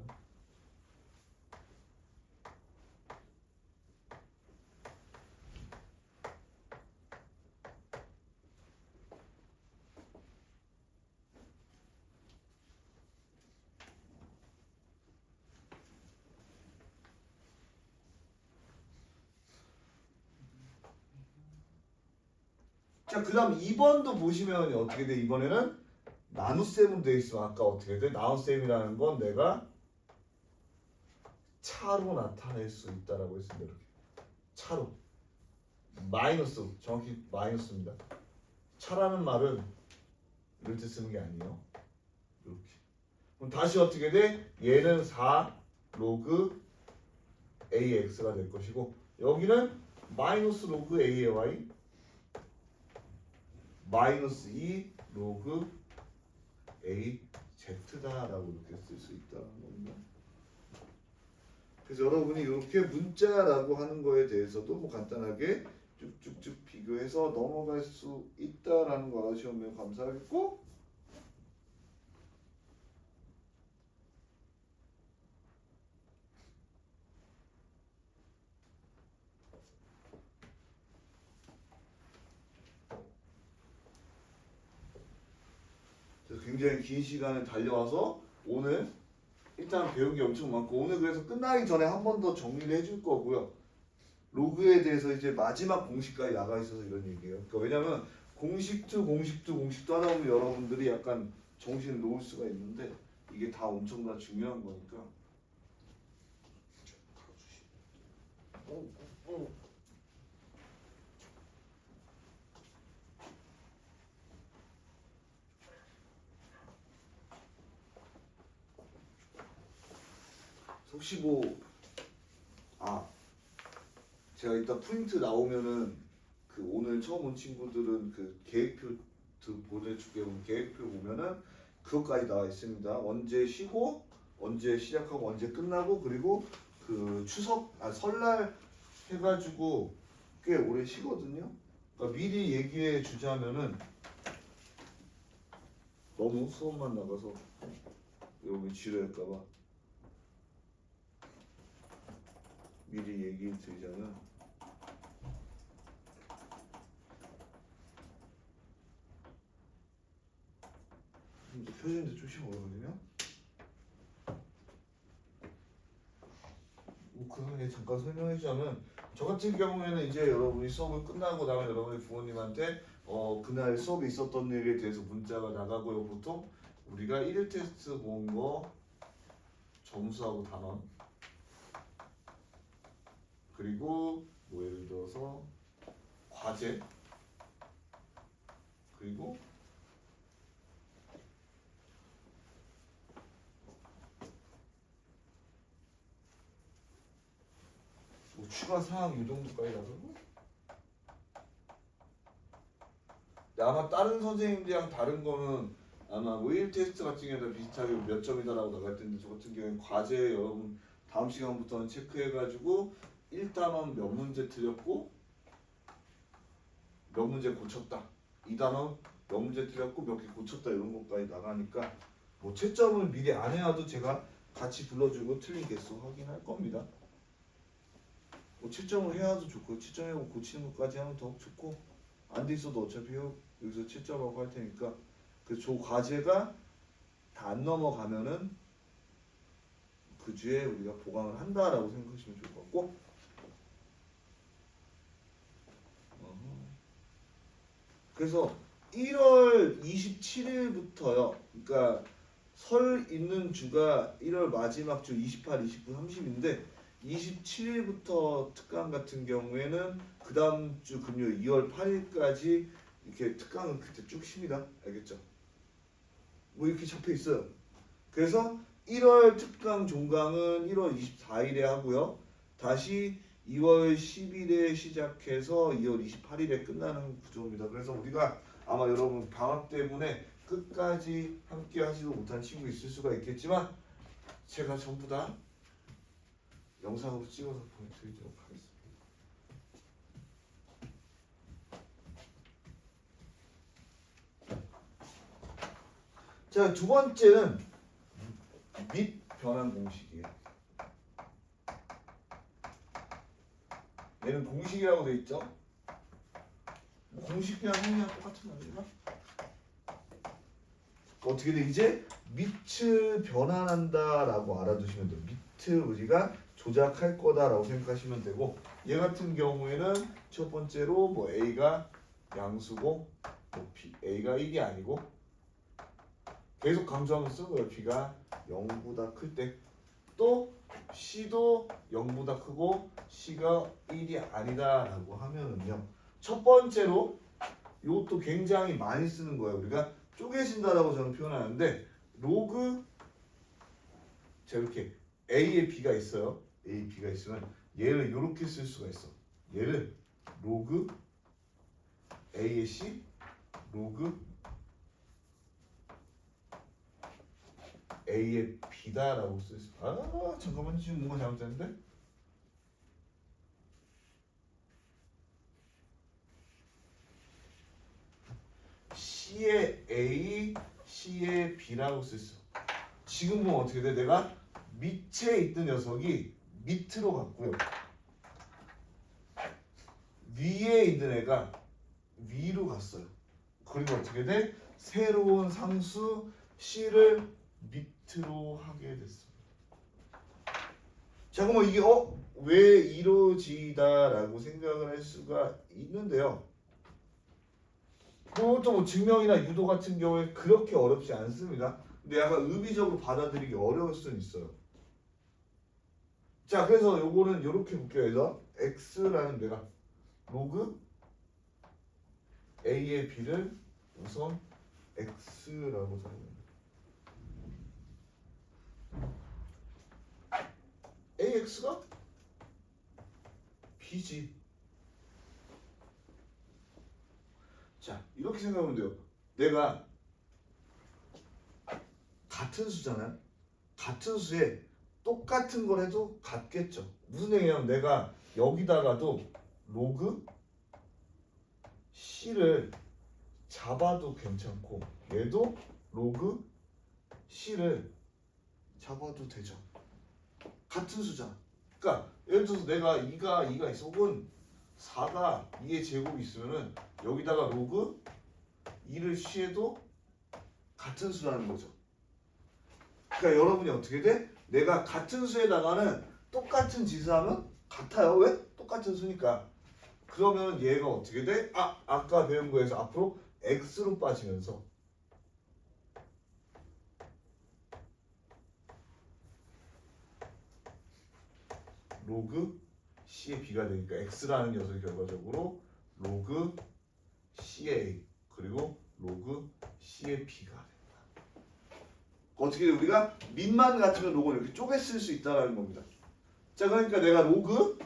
자, 그 다음 2번도 보시면 어떻게 돼? 이번에는 나눗셈으로 되어 있으면 아까 어떻게 돼? 나눗셈이라는 건 내가 차로 나타낼 수 있다라고 했습니다. 이렇게 차로 마이너스, 정확히 마이너스입니다. 차라는 말은 이럴 때 쓰는 게 아니에요. 이렇게. 그럼 다시 어떻게 돼? 얘는 4 로그 AX가 될 것이고 여기는 마이너스 로그 A의 Y 마이너스 2 로그 A Z다라고 이렇게 쓸 수 있다는 겁니다. 그래서 여러분이 이렇게 문자라고 하는 거에 대해서도 뭐 간단하게 쭉쭉쭉 비교해서 넘어갈 수 있다라는 거 알아주시면 감사하겠고, 굉장히 긴 시간을 달려와서 오늘 일단 배운 게 엄청 많고 오늘 그래서 끝나기 전에 한 번 더 정리를 해줄 거고요. 로그에 대해서 이제 마지막 공식까지 나가 있어서 이런 얘기예요. 그러니까 왜냐면 공식도 하다 보면 여러분들이 약간 정신을 놓을 수가 있는데 이게 다 엄청나 중요한 거니까. 혹시 제가 이따 프린트 나오면은 그 오늘 처음 온 친구들은 그 계획표 보내줄게요. 계획표 보면은 그것까지 나와 있습니다. 언제 쉬고 언제 시작하고 언제 끝나고 그리고 그 설날 해가지고 꽤 오래 쉬거든요. 그러니까 미리 얘기해 주자면은 너무 수업만 나가서 여러분 지루할까봐 미리 얘기 드리자면 표준인데 좀 시험 어려거든요. 그 사이에 잠깐 설명해주자면 저 같은 경우에는 이제 여러분이 수업을 끝나고 나면 여러분의 부모님한테 그날 수업에 있었던 일에 대해서 문자가 나가고요. 보통 우리가 1일 테스트 본 거 점수하고 단원 그리고 뭐 예를 들어서 과제 그리고 뭐 추가 사항 이 정도까지 나가고 아마 다른 선생님들이랑 다른 거는 아마 뭐 1 테스트 같은 경우는 비슷하게 몇 점이다라고 나갈 텐데 저 같은 경우는 과제 여러분 다음 시간부터는 체크해가지고 1단원 몇 문제 틀렸고 몇 문제 고쳤다 2단원 몇 문제 틀렸고 몇 개 고쳤다 이런 것까지 나가니까 뭐 채점을 미리 안 해놔도 제가 같이 불러주고 틀린 개수 확인할 겁니다. 뭐 채점을 해야도 좋고 채점하고 고치는 것까지 하면 더 좋고 안 돼 있어도 어차피 여기서 채점하고 할 테니까 그래서 저 과제가 다 안 넘어가면은 그 주에 우리가 보강을 한다라고 생각하시면 좋을 것 같고 그래서 1월 27일부터요. 그러니까 설 있는 주가 1월 마지막 주 28, 29, 30인데 27일부터 특강 같은 경우에는 그 다음 주 금요일 2월 8일까지 이렇게 특강은 그때 쭉 쉽니다. 알겠죠? 뭐 이렇게 잡혀 있어요. 그래서 1월 특강 종강은 1월 24일에 하고요. 다시 2월 10일에 시작해서 2월 28일에 끝나는 구조입니다. 그래서 우리가 아마 여러분 방학 때문에 끝까지 함께 하지도 못한 친구 있을 수가 있겠지만 제가 전부 다 영상으로 찍어서 보내드리도록 하겠습니다. 자, 두 번째는 밑 변환 공식이에요. 얘는 공식이라고 돼 있죠? 공식이랑 행위랑 똑같은 말인가? 어떻게 돼? 이제 밑을 변환한다라고 알아두시면 돼요. 밑을 우리가 조작할 거다라고 생각하시면 되고, 얘 같은 경우에는 첫 번째로 뭐 A가 양수고 뭐 A가 1이 아니고 계속 강조하면서 쓰는 거예요. B가 0보다 클 때. 또 C도 0보다 크고 C가 1이 아니다라고 하면은요. 첫 번째로 이것도 굉장히 많이 쓰는 거예요. 우리가 쪼개진다라고 저는 표현하는데 로그 자 이렇게 A에 B가 있어요. A, B가 있으면 얘를 이렇게 쓸 수가 있어. 얘를 로그 A에 C 로그 A에 B다라고 쓸 수. 아 잠깐만 지금 뭔가 잘못됐는데? C에 A, C에 B라고 쓸 수. 지금 보면 어떻게 돼? 내가 밑에 있던 녀석이 밑으로 갔고요. 위에 있는 애가 위로 갔어요. 그리고 어떻게 돼? 새로운 상수 C를 밑으로 하게 됐습니다. 자, 그러면 이게 왜 이루어지다라고 생각을 할 수가 있는데요. 그것도 뭐 증명이나 유도 같은 경우에 그렇게 어렵지 않습니다. 근데 약간 의미적으로 받아들이기 어려울 수는 있어요. 자, 그래서 요거는 요렇게 묶여서 x라는 데가 로그 a의 b를 우선 x라고 사용합니다. ax가 b지. 자, 이렇게 생각하면 돼요. 내가 같은 수잖아요. 같은 수에 똑같은 걸 해도 같겠죠. 무슨 얘기냐면 내가 여기다가도 로그 C를 잡아도 괜찮고 얘도 로그 C를 잡아도 되죠. 같은 수잖아. 그러니까 예를 들어서 내가 2가 있어. 혹은 4가 2의 제곱이 있으면은 여기다가 로그 2를 취해도 같은 수라는 거죠. 그러니까 여러분이 어떻게 돼? 내가 같은 수에다가는 똑같은 짓을 하면 같아요. 왜? 똑같은 수니까. 그러면 얘가 어떻게 돼? 아까 배운 거에서 앞으로 x로 빠지면서 로그 c의 b가 되니까 x라는 녀석이 결과적으로 로그 c의 a 그리고 로그 c의 b가 됩니다. 어떻게 돼? 우리가 밑만 같으면 로그를 이렇게 쪼개 쓸 수 있다는 겁니다. 자, 그러니까 내가 로그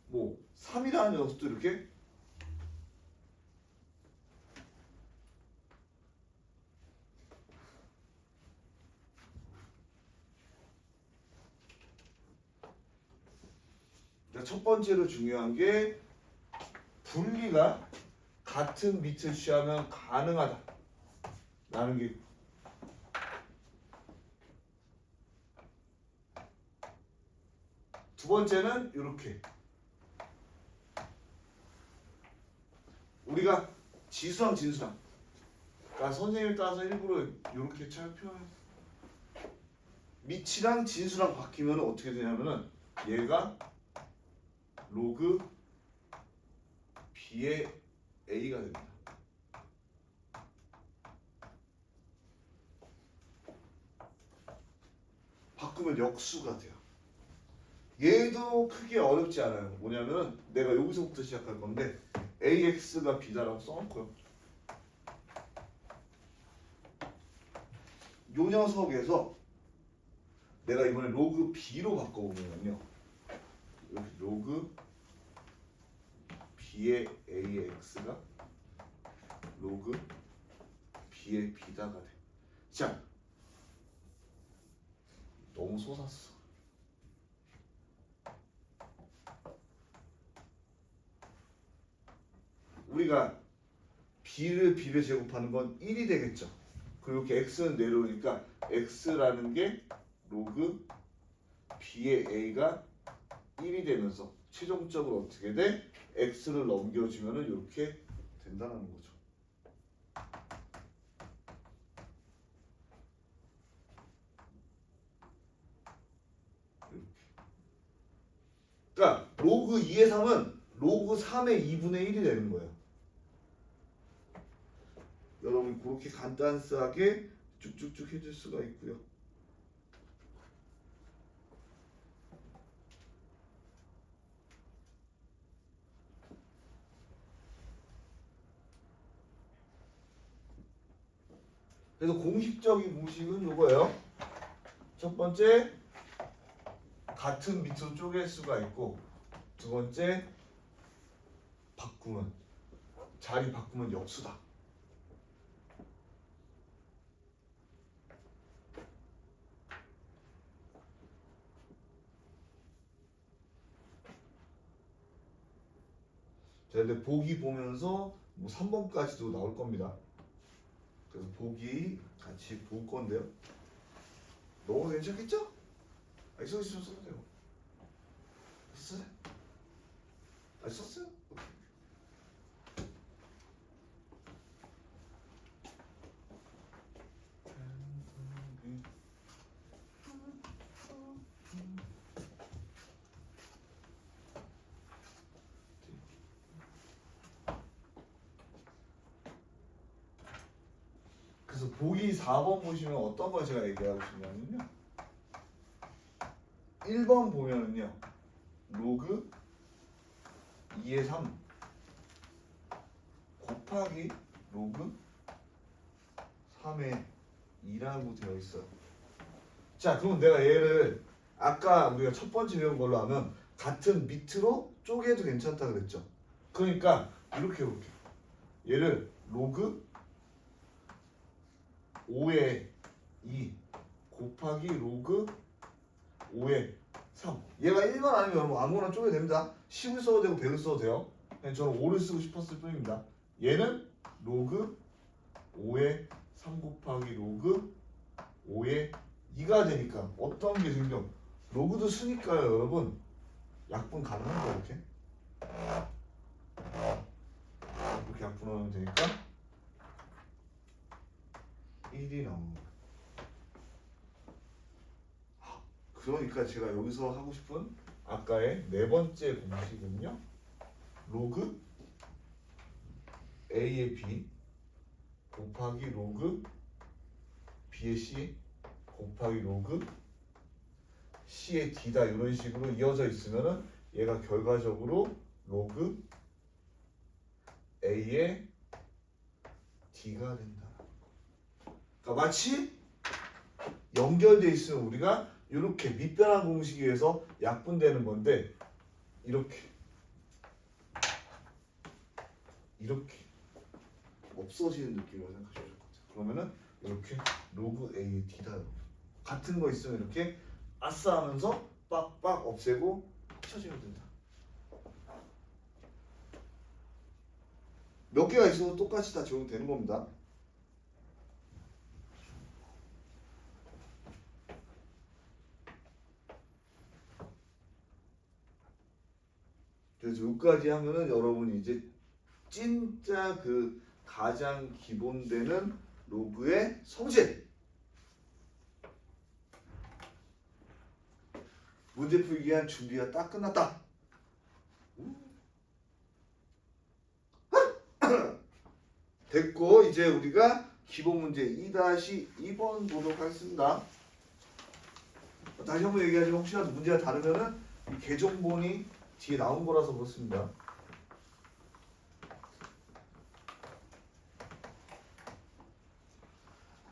뭐 3이라는 녀석도 이렇게 첫 번째로 중요한 게 분리가 같은 밑을 취하면 가능하다 라는 게 두 번째는 이렇게 우리가 지수랑 진수랑 그러니까 선생님을 따라서 일부러 이렇게 잘 표현해 밑이랑 진수랑 바뀌면 어떻게 되냐면은 얘가 로그 b의 a가 됩니다. 바꾸면 역수가 돼요. 얘도 크게 어렵지 않아요. 뭐냐면 내가 여기서부터 시작할 건데 ax가 b다라고 써놓고요. 요 녀석에서 내가 이번에 로그 b로 바꿔보면요. 이렇게 로그 b의 a의 x가 로그 b의 b다가 돼. 자, 너무 솟았어. 우리가 b를 제곱하는 건 1이 되겠죠. 그리고 이렇게 x는 내려오니까 x라는 게 로그 b의 a가 1이 되면서 최종적으로 어떻게 돼? x를 넘겨주면은 이렇게 된다는 거죠. 이렇게. 그러니까 로그 2의 3은 로그 3의 2분의 1이 되는 거예요. 여러분 그렇게 간단하게 쭉쭉쭉 해줄 수가 있고요. 그래서 공식적인 공식은 이거예요. 첫 번째, 같은 밑으로 쪼갤 수가 있고, 두 번째, 바꾸면 자리 바꾸면 역수다. 자, 근데 보기 보면서 뭐 3번까지도 나올 겁니다. 그래서 보기 같이 볼 건데요. 너무 괜찮겠죠? 있어 있으면 써도 돼요. 썼어요? 썼어요? 그래서 보기 4번 보시면 어떤 걸 제가 얘기하고 싶냐면요. 1번 보면은요. 로그 2의 3 곱하기 로그 3의 2라고 되어 있어요. 자, 그럼 내가 얘를 아까 우리가 첫 번째 배운 걸로 하면 같은 밑으로 쪼개도 괜찮다 그랬죠. 그러니까 이렇게 해볼게요. 얘를 로그 5의 2 곱하기 로그 5의 3. 얘가 1번 아니면 여러분 아무거나 쪼개도 됩니다. 10을 써도 되고 100을 써도 돼요. 그냥 저는 5를 쓰고 싶었을 뿐입니다. 얘는 로그 5의 3 곱하기 로그 5의 2가 되니까 어떤 게 생겨? 로그도 수니까요, 여러분. 약분 가능한 거 이렇게. 이렇게 약분하면 되니까 1이 나오는 거예요. 그러니까 제가 여기서 하고 싶은 아까의 네 번째 공식은요. 로그 A의 B 곱하기 로그 B의 C 곱하기 로그 C의 D다 이런 식으로 이어져 있으면은 얘가 결과적으로 로그 A의 D가 된다. 그러니까 마치 연결돼 있으면 우리가 이렇게 밑변환 공식에 의해서 약분되는 건데 이렇게 없어지는 느낌으로 생각하셔야 될 것 같아요. 그러면은 이렇게 로그 A의 D다. 같은 거 있으면 이렇게 아싸 하면서 빡빡 없애고 합쳐지면 된다. 몇 개가 있어도 똑같이 다 적용되는 겁니다. 그래서 여기까지 하면은 여러분이 이제 진짜 그 가장 기본되는 로그의 성질 문제 풀기 위한 준비가 딱 끝났다. 됐고 이제 우리가 기본 문제 2-2번 보도록 하겠습니다. 다시 한번 얘기하지만 혹시라도 문제가 다르면은 이 개정본이 뒤에 나온 거라서 그렇습니다.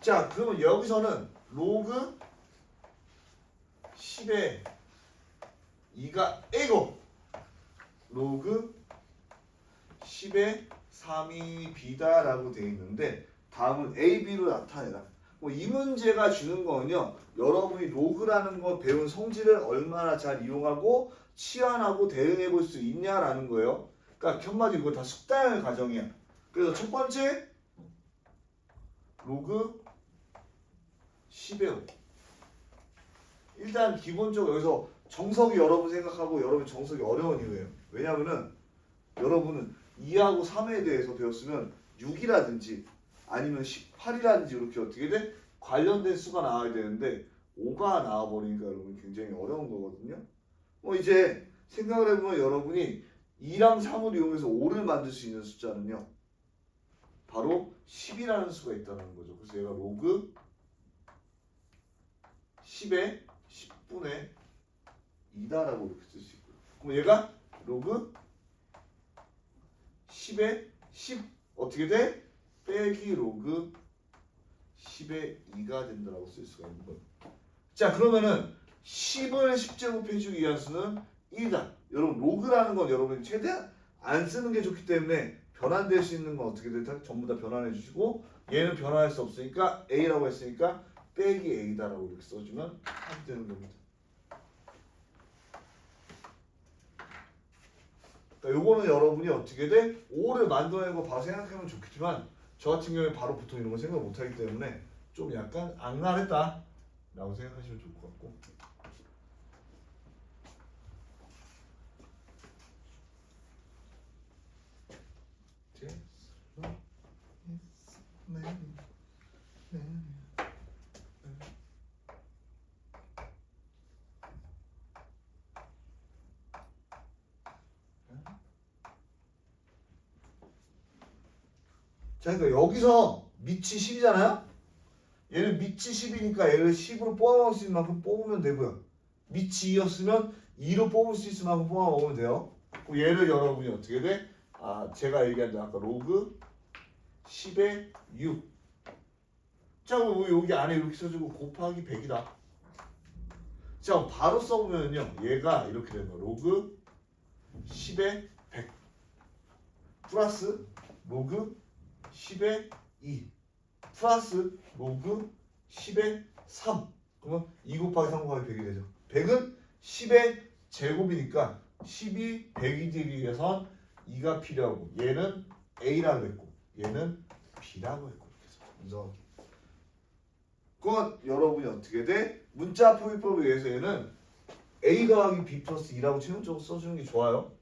자, 그러면 여기서는 로그 10의 2가 A고 로그 10의 3이 B다라고 되어 있는데 다음은 A, B로 나타내라. 이 문제가 주는 거는요. 여러분이 로그라는 거 배운 성질을 얼마나 잘 이용하고 치환하고 대응해 볼 수 있냐라는 거예요. 그러니까 한마디로 이거 다 숙달 과정이야. 그래서 첫 번째 로그 10의 5. 일단 기본적으로 여기서 정석이 여러분 생각하고 여러분 정석이 어려운 이유예요. 왜냐하면은 여러분은 2하고 3에 대해서 배웠으면 6이라든지 아니면 18이라든지 이렇게 어떻게 돼? 관련된 수가 나와야 되는데 5가 나와버리니까 여러분 굉장히 어려운 거거든요. 이제 생각을 해보면 여러분이 2랑 3을 이용해서 5를 만들 수 있는 숫자는요. 바로 10이라는 수가 있다는 거죠. 그래서 얘가 로그 10의 10분의 2다라고 이렇게 쓸 수 있고요. 그럼 얘가 로그 10의 10 어떻게 돼? 빼기 로그 10의 2가 된다라고 쓸 수가 있는 거예요. 자, 그러면은 10을 10제곱 해주기 위한 수는 1이다. 여러분 로그라는 건 여러분이 최대한 안 쓰는 게 좋기 때문에 변환될 수 있는 건 어떻게 될까? 전부 다 변환해 주시고 얘는 변환할 수 없으니까 A라고 했으니까 빼기 A다라고 이렇게 써주면 하면 되는 겁니다. 그러니까 요거는 여러분이 어떻게 돼? 5를 만들어낸 거 바로 생각하면 좋겠지만 저 같은 경우에 바로 보통 이런 거 생각 못 하기 때문에 좀 약간 악랄했다 라고 생각하시면 좋을 것 같고 자, 그러니까 여기서 밑이 10이잖아요? 얘는 밑이 10이니까 얘를 10으로 뽑아먹을 수 있는 만큼 뽑으면 되고요. 밑이 2였으면 2로 뽑을 수 있을 만큼 뽑아먹으면 돼요. 그럼 얘를 여러분이 어떻게 돼? 제가 얘기한 데 아까 로그 10의 6. 자, 그럼 여기 안에 이렇게 써주고 곱하기 100이다. 자, 바로 써보면요. 얘가 이렇게 되는 거예요. 로그 10의 100 플러스 로그 10의 2 플러스 로그 10의 3. 그러면 2 곱하기 3 곱하기 100이 되죠. 100은 10의 제곱이니까 10이 100이 되기 위해선 2가 필요하고 얘는 A라고 했고 얘는 B라고 했고 이렇게 해서 인정하기. 그건 여러분이 어떻게 돼? 문자 표기법에 의해서 얘는 A 더하기 B 플러스 2라고 최종적으로 써주는 게 좋아요.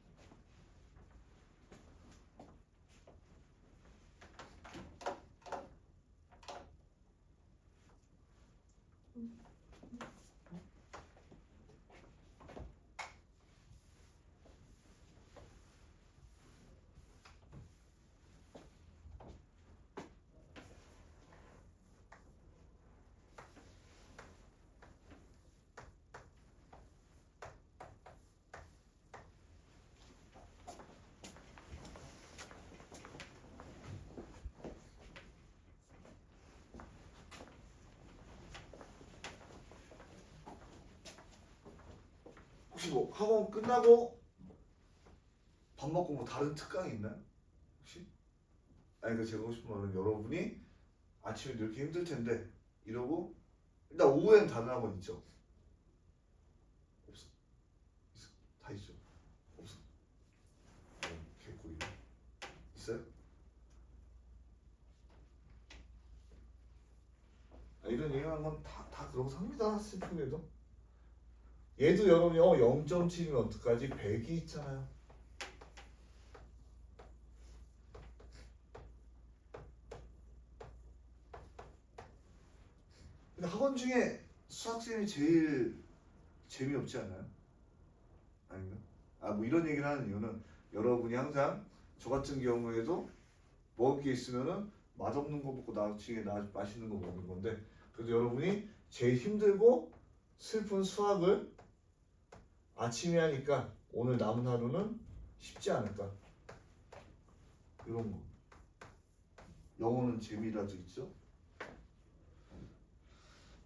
혹시 뭐 학원 끝나고 밥 먹고 뭐 다른 특강이 있나요? 혹시? 아니 그 제가 하고 싶은 말은 여러분이 아침에 이렇게 힘들 텐데 이러고 일단 오후에는 다른 학원 있죠? 없어. 있어. 다 있죠? 없어. 개꿀이 있어요? 이런 얘기하는 건 다 그러고 삽니다. 슬프게도. 얘도 여러분이 0.7이면 어떡하지? 100이 있잖아요. 근데 학원 중에 수학쌤이 제일 재미없지 않아요? 아닌가? 뭐 이런 얘기를 하는 이유는 여러분이 항상 저 같은 경우에도 먹을 게 있으면은 맛없는 거 먹고 나중에 맛있는 거 먹는 건데 그래도 여러분이 제일 힘들고 슬픈 수학을 아침에 하니까 오늘 남은 하루는 쉽지 않을까 이런 거. 영어는 재미라도 있죠?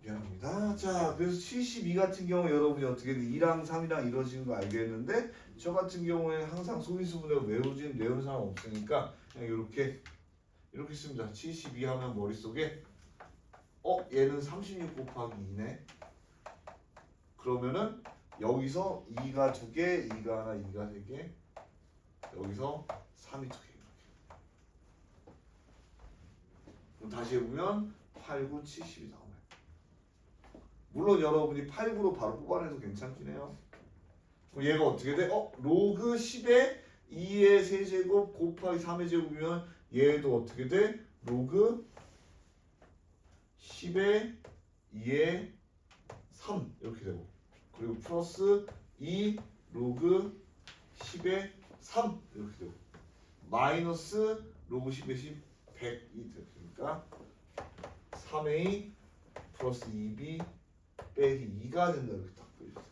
미안합니다. 자, 그래서 72 같은 경우 여러분이 어떻게 2랑 3이랑 이루어지는 거 알겠는데 저 같은 경우에 항상 소인수분해로 외우는 사람 없으니까 그냥 이렇게 씁니다. 72 하면 머릿속에 얘는 36 곱하기 2네. 그러면은 여기서 2가 2개, 2가 하나, 2가 3개 여기서 3이 2개 이렇게. 그럼 다시 해보면 8, 9, 70이 나오네. 물론 여러분이 8구로 바로 뽑아내도 괜찮긴 해요. 그럼 얘가 어떻게 돼? 로그 10에 2의 세제곱 곱하기 3의 제곱이면 얘도 어떻게 돼? 로그 10에 2의 3 이렇게 되고, 그리고 플러스 2 로그 10의 3 이렇게 되고, 마이너스 로그 10의 10 100이 됐으니까 3a 플러스 2b 빼기 2가 된다. 이렇게 딱 그려주세요.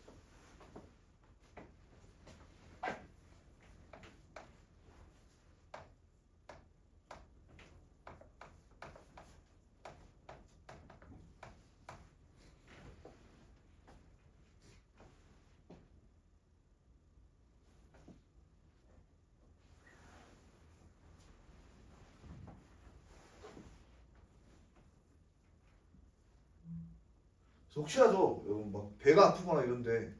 혹시라도 여러분 막 배가 아프거나 이런데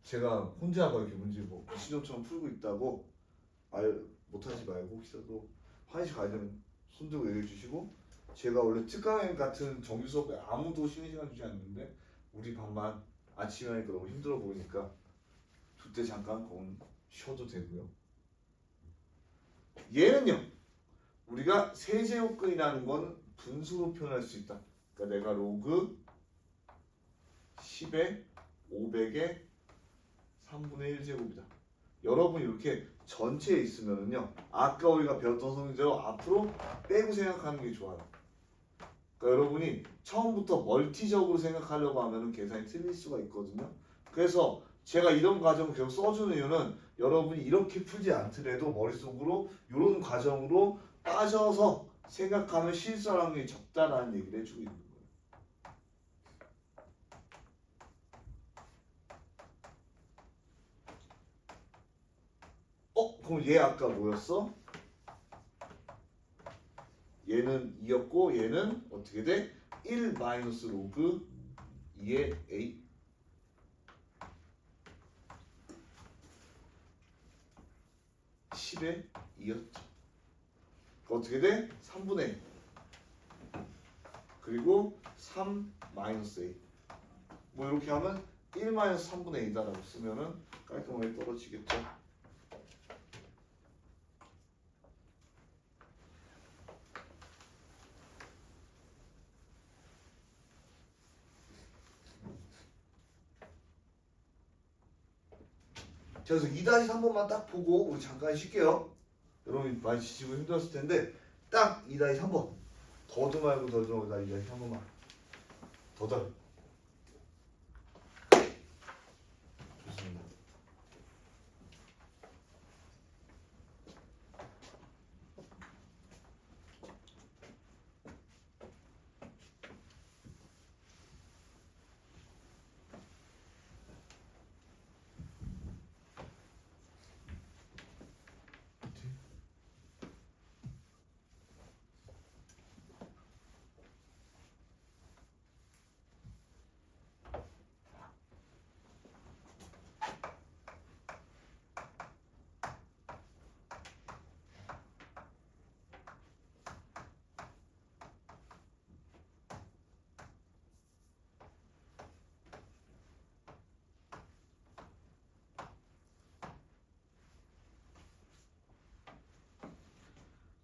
제가 혼자 막 이렇게 문제 뭐 시험처럼 풀고 있다고 말 못하지 말고, 혹시라도 화장실 가려면 손 들고 얘기해 주시고, 제가 원래 특강회 같은 정규 수업에 아무도 쉬는 시간 주지 않는데 우리 반만 아침에 하니까 너무 힘들어 보이니까 그때 잠깐 그건 쉬어도 되고요. 얘는요, 우리가 세제곱근이라는 건 분수로 표현할 수 있다. 그러니까 내가 로그 10에 500에 3분의 1제곱이다. 여러분 이렇게 전체에 있으면은요, 아까 우리가 배웠던 성질대로 앞으로 빼고 생각하는 게 좋아요. 그러니까 여러분이 처음부터 멀티적으로 생각하려고 하면은 계산이 틀릴 수가 있거든요. 그래서 제가 이런 과정을 계속 써주는 이유는 여러분이 이렇게 풀지 않더라도 머릿속으로 이런 과정으로 빠져서 생각하면 실수할 확률이 적다라는 얘기를 해주고 있는 거예요. 그럼 얘 아까 뭐였어? 얘는 2였고 얘는 어떻게 돼? 1 마이너스 로그 2의 a 10의 2였죠. 어떻게 돼? 3분의 1 그리고 3 마이너스 a, 뭐 이렇게 하면 1 마이너스 3분의 a다라고 쓰면은 깔끔하게 떨어지겠죠. 그래서 2-3번만 딱 보고 우리 잠깐 쉴게요. 여러분이 많이 지치고 힘들었을 텐데 딱 2-3번 더도 말고 더도 말고 2-3번만 더더. 좋습니다.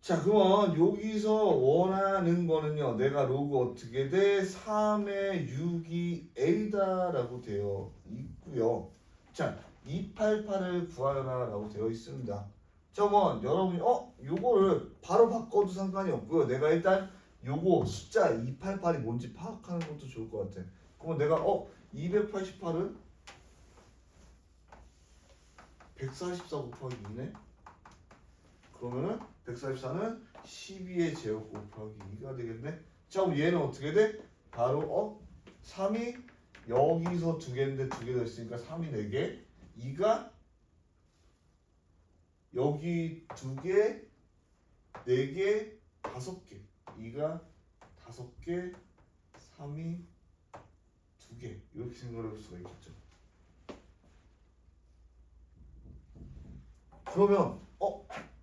자, 그러면 여기서 원하는 거는요, 내가 로그 어떻게 돼? 3의 6이 a다라고 되어 있고요. 자, 288을 구하라 라고 되어 있습니다. 저건 여러분이 요거를 바로 바꿔도 상관이 없고요. 내가 일단 요거 숫자 288이 뭔지 파악하는 것도 좋을 것 같아. 그러면 내가 288은 144 곱하기 2네? 그러면은 144는 12의 제곱 곱하기 2가 되겠네. 자, 그럼 얘는 어떻게 돼? 바로 3이 여기서 두 개인데 두 개 더 있으니까 3이 4개, 2가 여기 두 개, 4개, 5개, 2가 5개, 3이 2개, 이렇게 생각할 수가 있겠죠. 그러면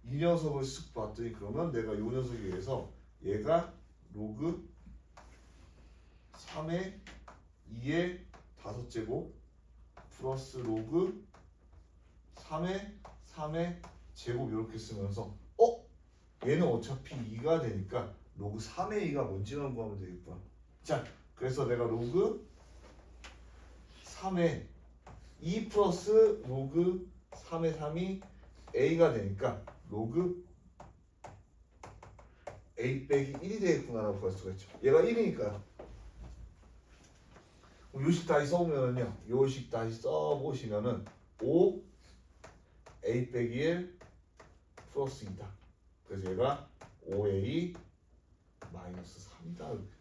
이 녀석을 쓱 봤더니 그러면 내가 이 녀석에 의해서 얘가 로그 3의 2의 5제곱 플러스 로그 3의 제곱 이렇게 쓰면서 얘는 어차피 2가 되니까 로그 3의 2가 뭔지만 구하면 되겠구나. 자, 그래서 내가 로그 3의 2 플러스 로그 3의 3이 a가 되니까 로그 a 빼기 1이 되겠구나라고 구할 수가 있죠. 얘가 1이니까요. 요식 다시 써보면요. 요식 다시 써보시면은 5 a 빼기 1 플러스 2다. 그래서 얘가 5a 마이너스 3이다.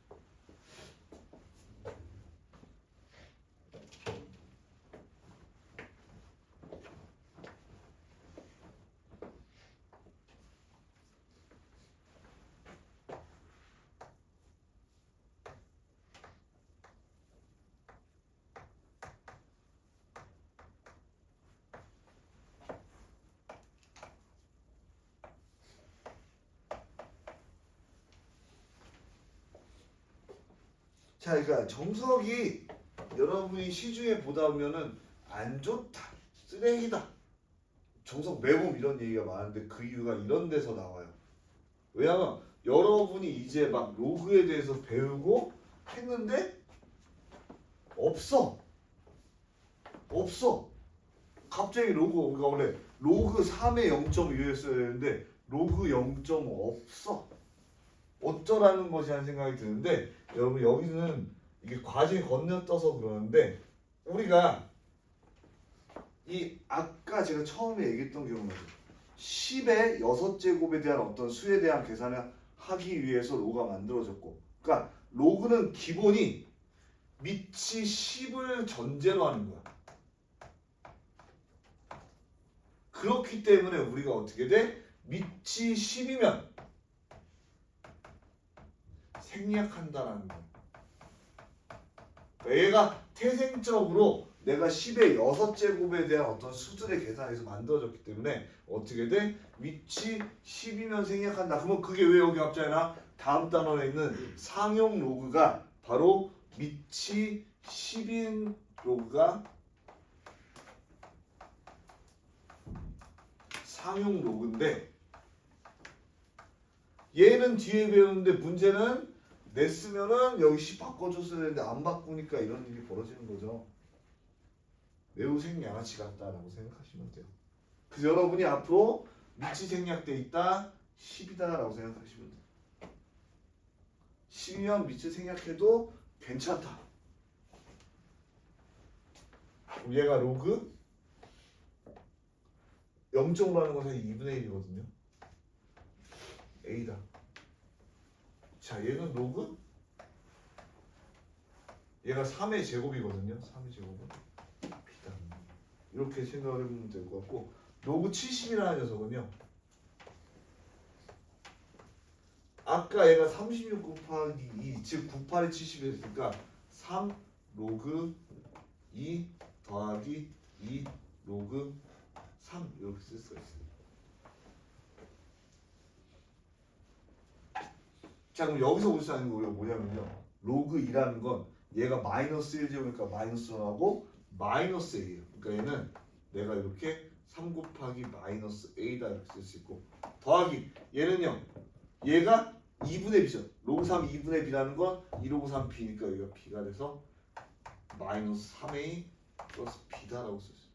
자, 그러니까 정석이 여러분이 시중에 보다 보면은 안 좋다, 쓰레기다. 정석 매봄 이런 얘기가 많은데 그 이유가 이런 데서 나와요. 왜냐면 여러분이 이제 막 로그에 대해서 배우고 했는데 없어. 갑자기 로그, 그러니까 원래 로그 3의 0.2였어야 되는데 로그 0.5 없어. 어쩌라는 것이 하는 생각이 드는데 여러분 여기는 이게 과정이 건너떠서 그러는데 우리가 이 아까 제가 처음에 얘기했던 기억나죠? 10의 6제곱에 대한 어떤 수에 대한 계산을 하기 위해서 로그가 만들어졌고, 그러니까 로그는 기본이 밑이 10을 전제로 하는 거야. 그렇기 때문에 우리가 어떻게 돼? 밑이 10이면 생략한다라는 거야. 그러니까 얘가 태생적으로 내가 10의 6제곱에 대한 어떤 수들의 계산에서 만들어졌기 때문에 어떻게 돼? 밑이 10이면 생략한다. 그러면 그게 왜 여기 갑자기 나? 다음 단원에 있는 상용 로그가 바로 밑이 10인 로그가 상용 로그인데 얘는 뒤에 배우는데 문제는 냈으면은 여기 10 바꿔줬어야 되는데 안 바꾸니까 이런 일이 벌어지는 거죠. 매우 생양아치 같다라고 생각하시면 돼요. 그래서 여러분이 앞으로 밑이 생략돼 있다 10이다라고 생각하시면 돼요. 10이면 밑을 생략해도 괜찮다. 그럼 얘가 로그 0.5라는 건 사실 2분의 1이거든요. A다. 자, 얘는 로그 얘가 3의 제곱이거든요. 3의 제곱은 B다. 이렇게 생각을 해보면 될 것 같고, 로그 70이라는 녀석은요. 아까 얘가 36 곱하기 2, 즉 98이 70이었으니까 3 로그 2 더하기 2 로그 3 이렇게 쓸 수가 있어요. 자, 그럼 여기서 볼 수 있는 거 우리가 뭐냐면요. 로그 2라는 건 얘가 마이너스 1제곱이니까 마이너스 1하고 마이너스 A예요. 그러니까 얘는 내가 이렇게 3 곱하기 마이너스 A다 이렇게 쓸 수 있고, 더하기 얘는요. 얘가 2분의 B죠. 로그 3 2분의 B라는 건 2 로그 3 B니까 여기가 B가 돼서 마이너스 3A 플러스 B다라고 쓸 수 있어요.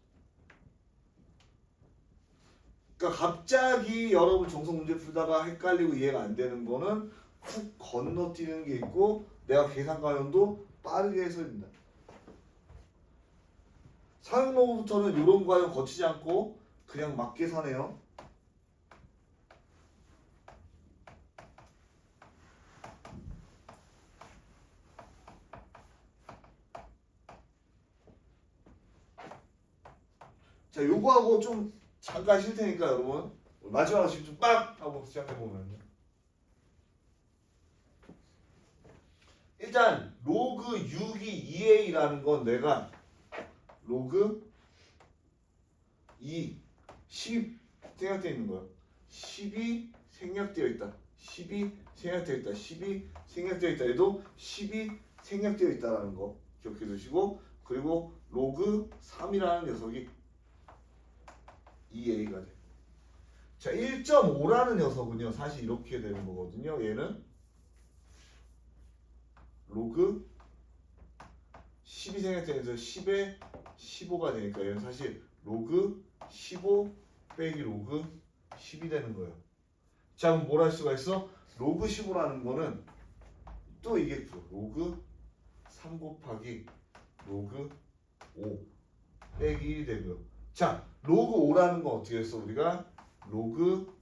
그러니까 갑자기 여러분 정석 문제 풀다가 헷갈리고 이해가 안 되는 거는 훅 건너뛰는 게 있고 내가 계산 과정도 빠르게 해서 된다. 상용로부터는 이런 과정 거치지 않고 그냥 막 계산해요. 자, 요거하고 좀 잠깐 쉴 테니까 여러분 마지막으로 지금 좀 빡 하고 시작해보면요. 일단 로그 6이 2a라는 건 내가 로그 2 10 생략되어 있는 거야. 10이 생략되어 있다. 10이 생략되어 있다. 10이 생략되어 있다. 얘도 10이 생략되어 있다라는 거. 기억해 두시고 그리고 로그 3이라는 녀석이 2a가 돼. 자, 1.5라는 녀석은요. 사실 이렇게 되는 거거든요. 얘는 로그 10이 생략되면서 10에 15가 되니까 얘는 사실 로그 15 빼기 로그 10이 되는 거예요. 자, 그럼 뭘 할 수가 있어? 로그 15라는 거는 또 이게 로그 3 곱하기 로그 5 빼기 1이 되고요. 자, 로그 5라는 건 어떻게 했어? 우리가 로그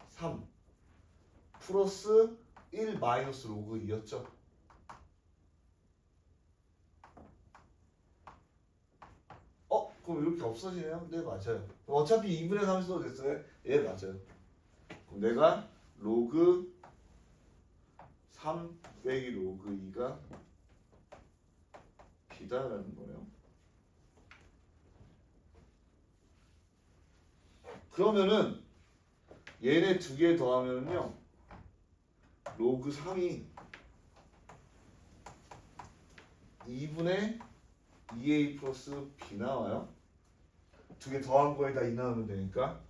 3 플러스 1 마이너스 로그 2였죠. 그럼 이렇게 없어지네요? 네, 맞아요. 어차피 2분의 3 써도 됐어요? 예, 맞아요. 그럼 내가 로그 3 빼기 로그 2가 b다라는 거예요. 그러면은 얘네 두 개 더하면요 로그 3이 2분의 2a 플러스 b 나와요. 두 개 더한 거에다 2 나오면 되니까.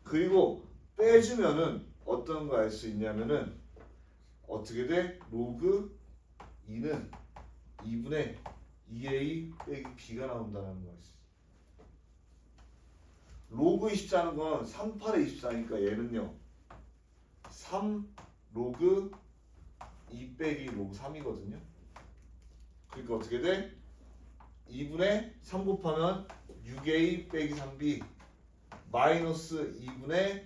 그리고 빼주면은 어떤 거 알 수 있냐면은 어떻게 돼? 로그 2는 2분의 2a 빼기 b가 나온다는 거 있어. 로그 24는 건 38에 24니까 얘는요 3 로그 2 빼기 로그 3이거든요. 그러니까 어떻게 돼? 2분의 3 곱하면 6a 빼기 3b 마이너스 2분의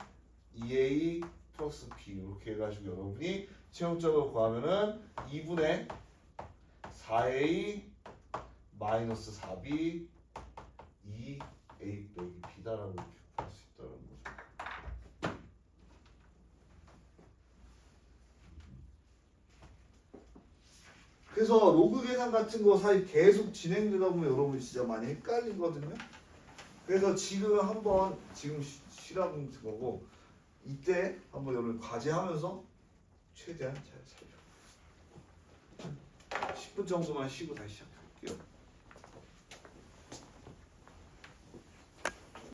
2a 플러스 b 이렇게 해가지고 여러분이 최종적으로 구하면은 2분의 4a 마이너스 4b 2a 빼기 b다라고 이렇게 구할 수 있다는 거죠. 그래서 로그 계산 같은 거 사실 계속 진행되다 보면 여러분 진짜 많이 헷갈리거든요. 그래서 지금 한번 지금 시라고 거고 이때 한번 여러분 과제하면서 최대한 잘 살펴. 10분 정도만 쉬고 다시 시작할게요.